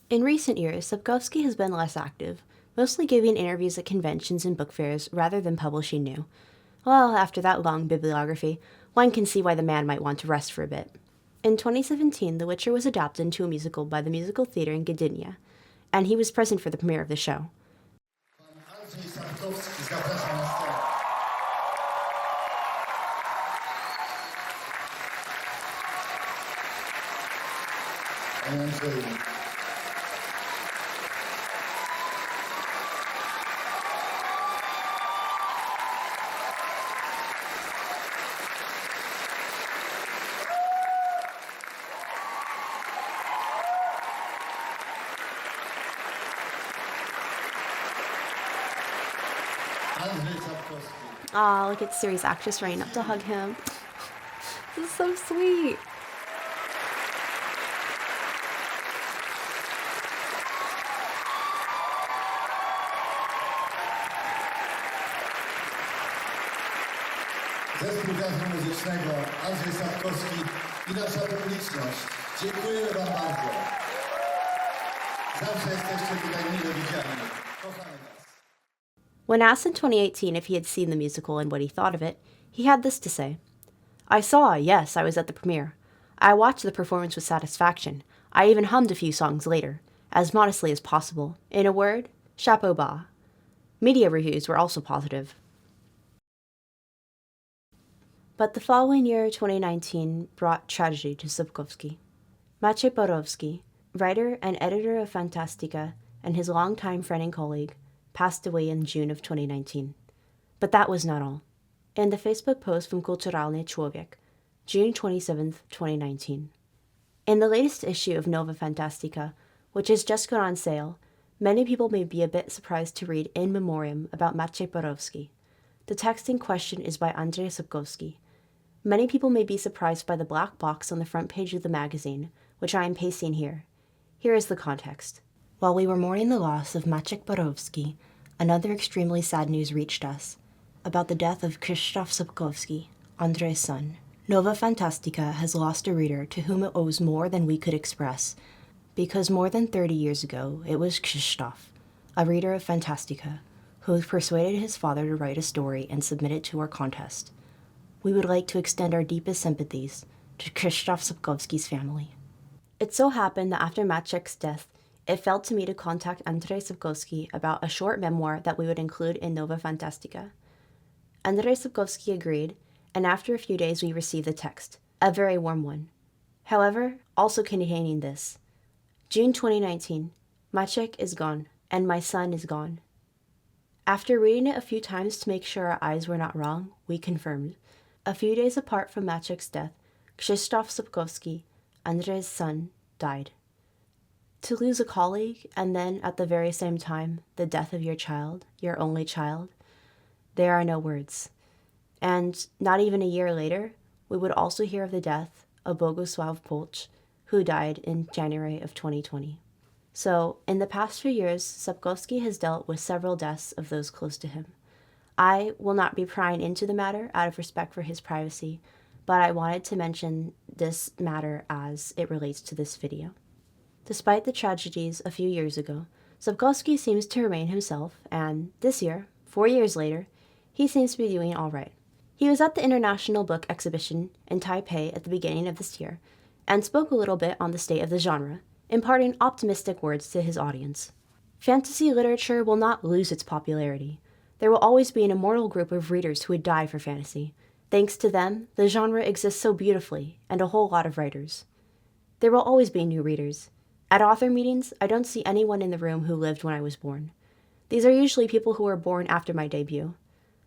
In recent years, Sapkowski has been less active, mostly giving interviews at conventions and book fairs rather than publishing new. Well, after that long bibliography, one can see why the man might want to rest for a bit. In 2017, The Witcher was adapted into a musical by the Musical Theatre in Gdynia, and he was present for the premiere of the show. Andzrej Sapkowski, zapraszam na scenę. Panie Andrzeju. Andzrej Sapkowski. Aw, look at series actress running up to hug him. This is so sweet. Zespół Teatru Muzycznego, Andzrej Sapkowski i nasza publiczność. Dziękujemy Wam bardzo. Zawsze jesteście tutaj mile widziani. Kochamy Was. When asked in 2018 if he had seen the musical and what he thought of it, he had this to say. I saw, yes, I was at the premiere. I watched the performance with satisfaction. I even hummed a few songs later, as modestly as possible. In a word, chapeau bas. Media reviews were also positive. But the following year, 2019, brought tragedy to Sapkowski. Maciej Parowski, writer and editor of Fantastyka and his longtime friend and colleague, passed away in June of 2019. But that was not all. In the Facebook post from Kulturalny Człowiek, June 27, 2019. In the latest issue of Nowa Fantastyka, which has just gone on sale, many people may be a bit surprised to read in memoriam about Maciej Parowski. The text in question is by Andzrej Sapkowski. Many people may be surprised by the black box on the front page of the magazine, which I am pasting here. Here is the context. While we were mourning the loss of Maciej Parowski, another extremely sad news reached us about the death of Krzysztof Sapkowski, Andrzej's son. Nowa Fantastyka has lost a reader to whom it owes more than we could express, because more than 30 years ago it was Krzysztof, a reader of Fantastyka, who persuaded his father to write a story and submit it to our contest. We would like to extend our deepest sympathies to Krzysztof Sapkowski's family. It so happened that after Maciek's death, it fell to me to contact Andzrej Sapkowski about a short memoir that we would include in Nowa Fantastyka. Andzrej Sapkowski agreed, and after a few days we received the text, a very warm one. However, also containing this. June 2019, Maciek is gone, and my son is gone. After reading it a few times to make sure our eyes were not wrong, we confirmed. A few days apart from Maciek's death, Krzysztof Sapkowski, Andrzej's son, died. To lose a colleague, and then at the very same time, the death of your child, your only child, there are no words. And not even a year later, we would also hear of the death of Bogusław Polch, who died in January of 2020. So, in the past few years, Sapkowski has dealt with several deaths of those close to him. I will not be prying into the matter out of respect for his privacy, but I wanted to mention this matter as it relates to this video. Despite the tragedies a few years ago, Sapkowski seems to remain himself, and this year, 4 years later, he seems to be doing all right. He was at the International Book Exhibition in Taipei at the beginning of this year, and spoke a little bit on the state of the genre, imparting optimistic words to his audience. Fantasy literature will not lose its popularity. There will always be an immortal group of readers who would die for fantasy. Thanks to them, the genre exists so beautifully, and a whole lot of writers. There will always be new readers. At author meetings, I don't see anyone in the room who lived when I was born. These are usually people who were born after my debut.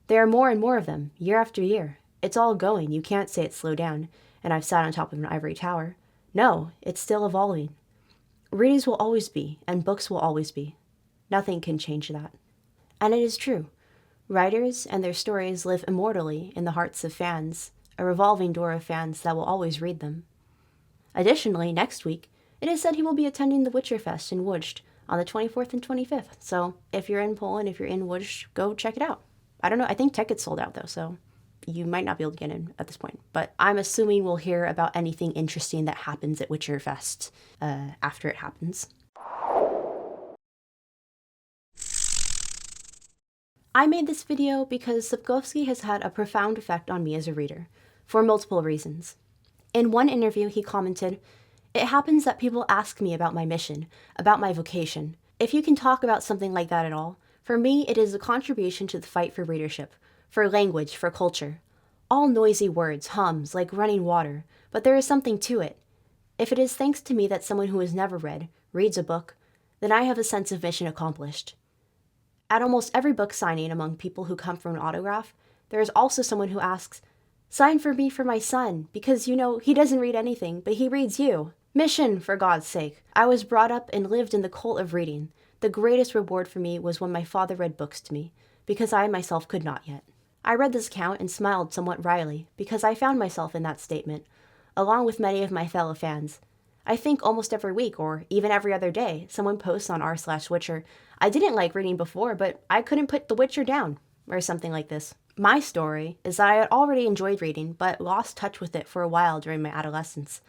There are more and more of them, year after year. It's all going, you can't say it's slowed down, and I've sat on top of an ivory tower. No, it's still evolving. Readers will always be, and books will always be. Nothing can change that. And it is true. Writers and their stories live immortally in the hearts of fans, a revolving door of fans that will always read them. Additionally, next week, it is said he will be attending the Witcher Fest in Łódź on the 24th and 25th. So if you're in Poland, if you're in Łódź, go check it out. I don't know, I think tickets sold out though, so you might not be able to get in at this point. But I'm assuming we'll hear about anything interesting that happens at Witcher Fest after it happens. I made this video because Sapkowski has had a profound effect on me as a reader, for multiple reasons. In one interview, he commented, "It happens that people ask me about my mission, about my vocation. If you can talk about something like that at all, for me it is a contribution to the fight for readership, for language, for culture. All noisy words, hums, like running water, but there is something to it. If it is thanks to me that someone who has never read reads a book, then I have a sense of mission accomplished." At almost every book signing among people who come from an autograph, there is also someone who asks, "Sign for me for my son, because, he doesn't read anything, but he reads you." Mission, for God's sake. I was brought up and lived in the cult of reading. The greatest reward for me was when my father read books to me, because I myself could not yet. I read this account and smiled somewhat wryly, because I found myself in that statement, along with many of my fellow fans. I think almost every week, or even every other day, someone posts on r/Witcher, "I didn't like reading before, but I couldn't put The Witcher down," or something like this. My story is that I had already enjoyed reading, but lost touch with it for a while during my adolescence.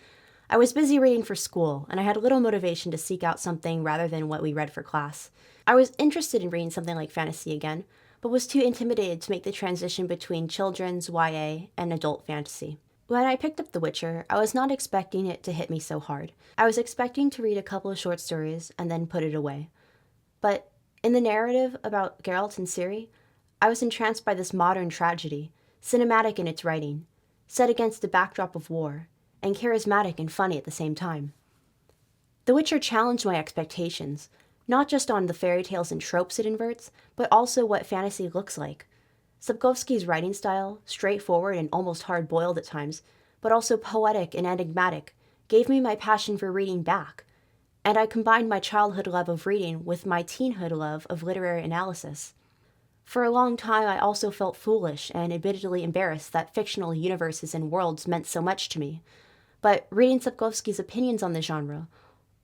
I was busy reading for school, and I had little motivation to seek out something rather than what we read for class. I was interested in reading something like fantasy again, but was too intimidated to make the transition between children's, YA, and adult fantasy. When I picked up The Witcher, I was not expecting it to hit me so hard. I was expecting to read a couple of short stories and then put it away. But in the narrative about Geralt and Ciri, I was entranced by this modern tragedy, cinematic in its writing, set against a backdrop of war, and charismatic and funny at the same time. The Witcher challenged my expectations, not just on the fairy tales and tropes it inverts, but also what fantasy looks like. Sapkowski's writing style, straightforward and almost hard-boiled at times, but also poetic and enigmatic, gave me my passion for reading back, and I combined my childhood love of reading with my teenhood love of literary analysis. For a long time, I also felt foolish and admittedly embarrassed that fictional universes and worlds meant so much to me. But reading Sapkowski's opinions on the genre,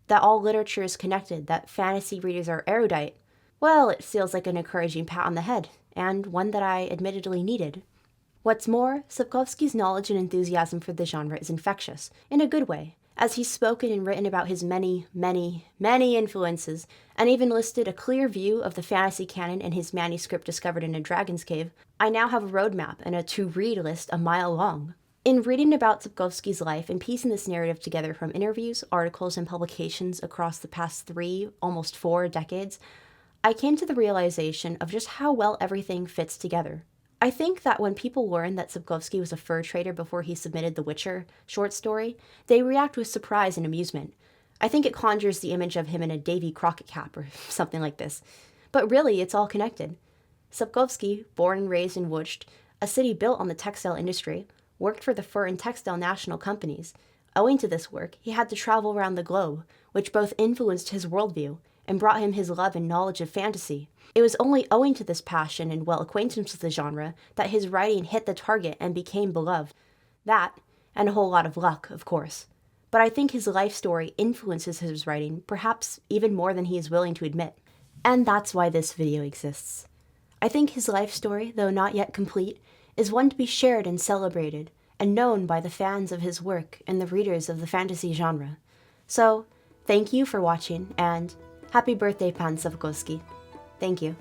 that all literature is connected, that fantasy readers are erudite, well, it feels like an encouraging pat on the head, and one that I admittedly needed. What's more, Sapkowski's knowledge and enthusiasm for the genre is infectious, in a good way, as he's spoken and written about his many, many, many influences, and even listed a clear view of the fantasy canon in his manuscript discovered in a dragon's cave. I now have a roadmap and a to-read list a mile long. In reading about Sapkowski's life and piecing this narrative together from interviews, articles, and publications across the past 3, almost 4 decades, I came to the realization of just how well everything fits together. I think that when people learn that Sapkowski was a fur trader before he submitted The Witcher short story, they react with surprise and amusement. I think it conjures the image of him in a Davy Crockett cap or something like this. But really, it's all connected. Sapkowski, born and raised in Łódź, a city built on the textile industry, worked for the fur and textile national companies. Owing to this work, he had to travel around the globe, which both influenced his worldview and brought him his love and knowledge of fantasy. It was only owing to this passion and acquaintance with the genre that his writing hit the target and became beloved. That, and a whole lot of luck, of course. But I think his life story influences his writing, perhaps even more than he is willing to admit. And that's why this video exists. I think his life story, though not yet complete, is one to be shared and celebrated, and known by the fans of his work and the readers of the fantasy genre. So, thank you for watching, and happy birthday, Pan Sapkowski. Thank you.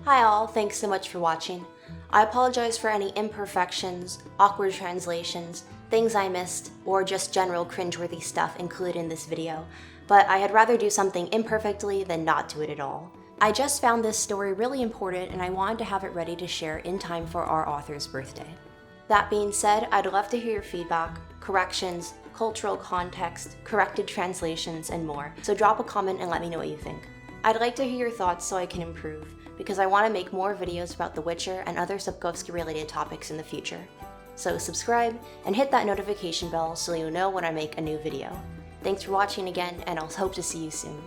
Hi all, thanks so much for watching. I apologize for any imperfections, awkward translations, things I missed, or just general cringeworthy stuff included in this video, but I had rather do something imperfectly than not do it at all. I just found this story really important and I wanted to have it ready to share in time for our author's birthday. That being said, I'd love to hear your feedback, corrections, cultural context, corrected translations, and more, so drop a comment and let me know what you think. I'd like to hear your thoughts so I can improve, because I want to make more videos about The Witcher and other Sapkowski-related topics in the future. So subscribe and hit that notification bell so you'll know when I make a new video. Thanks for watching again, and I'll hope to see you soon.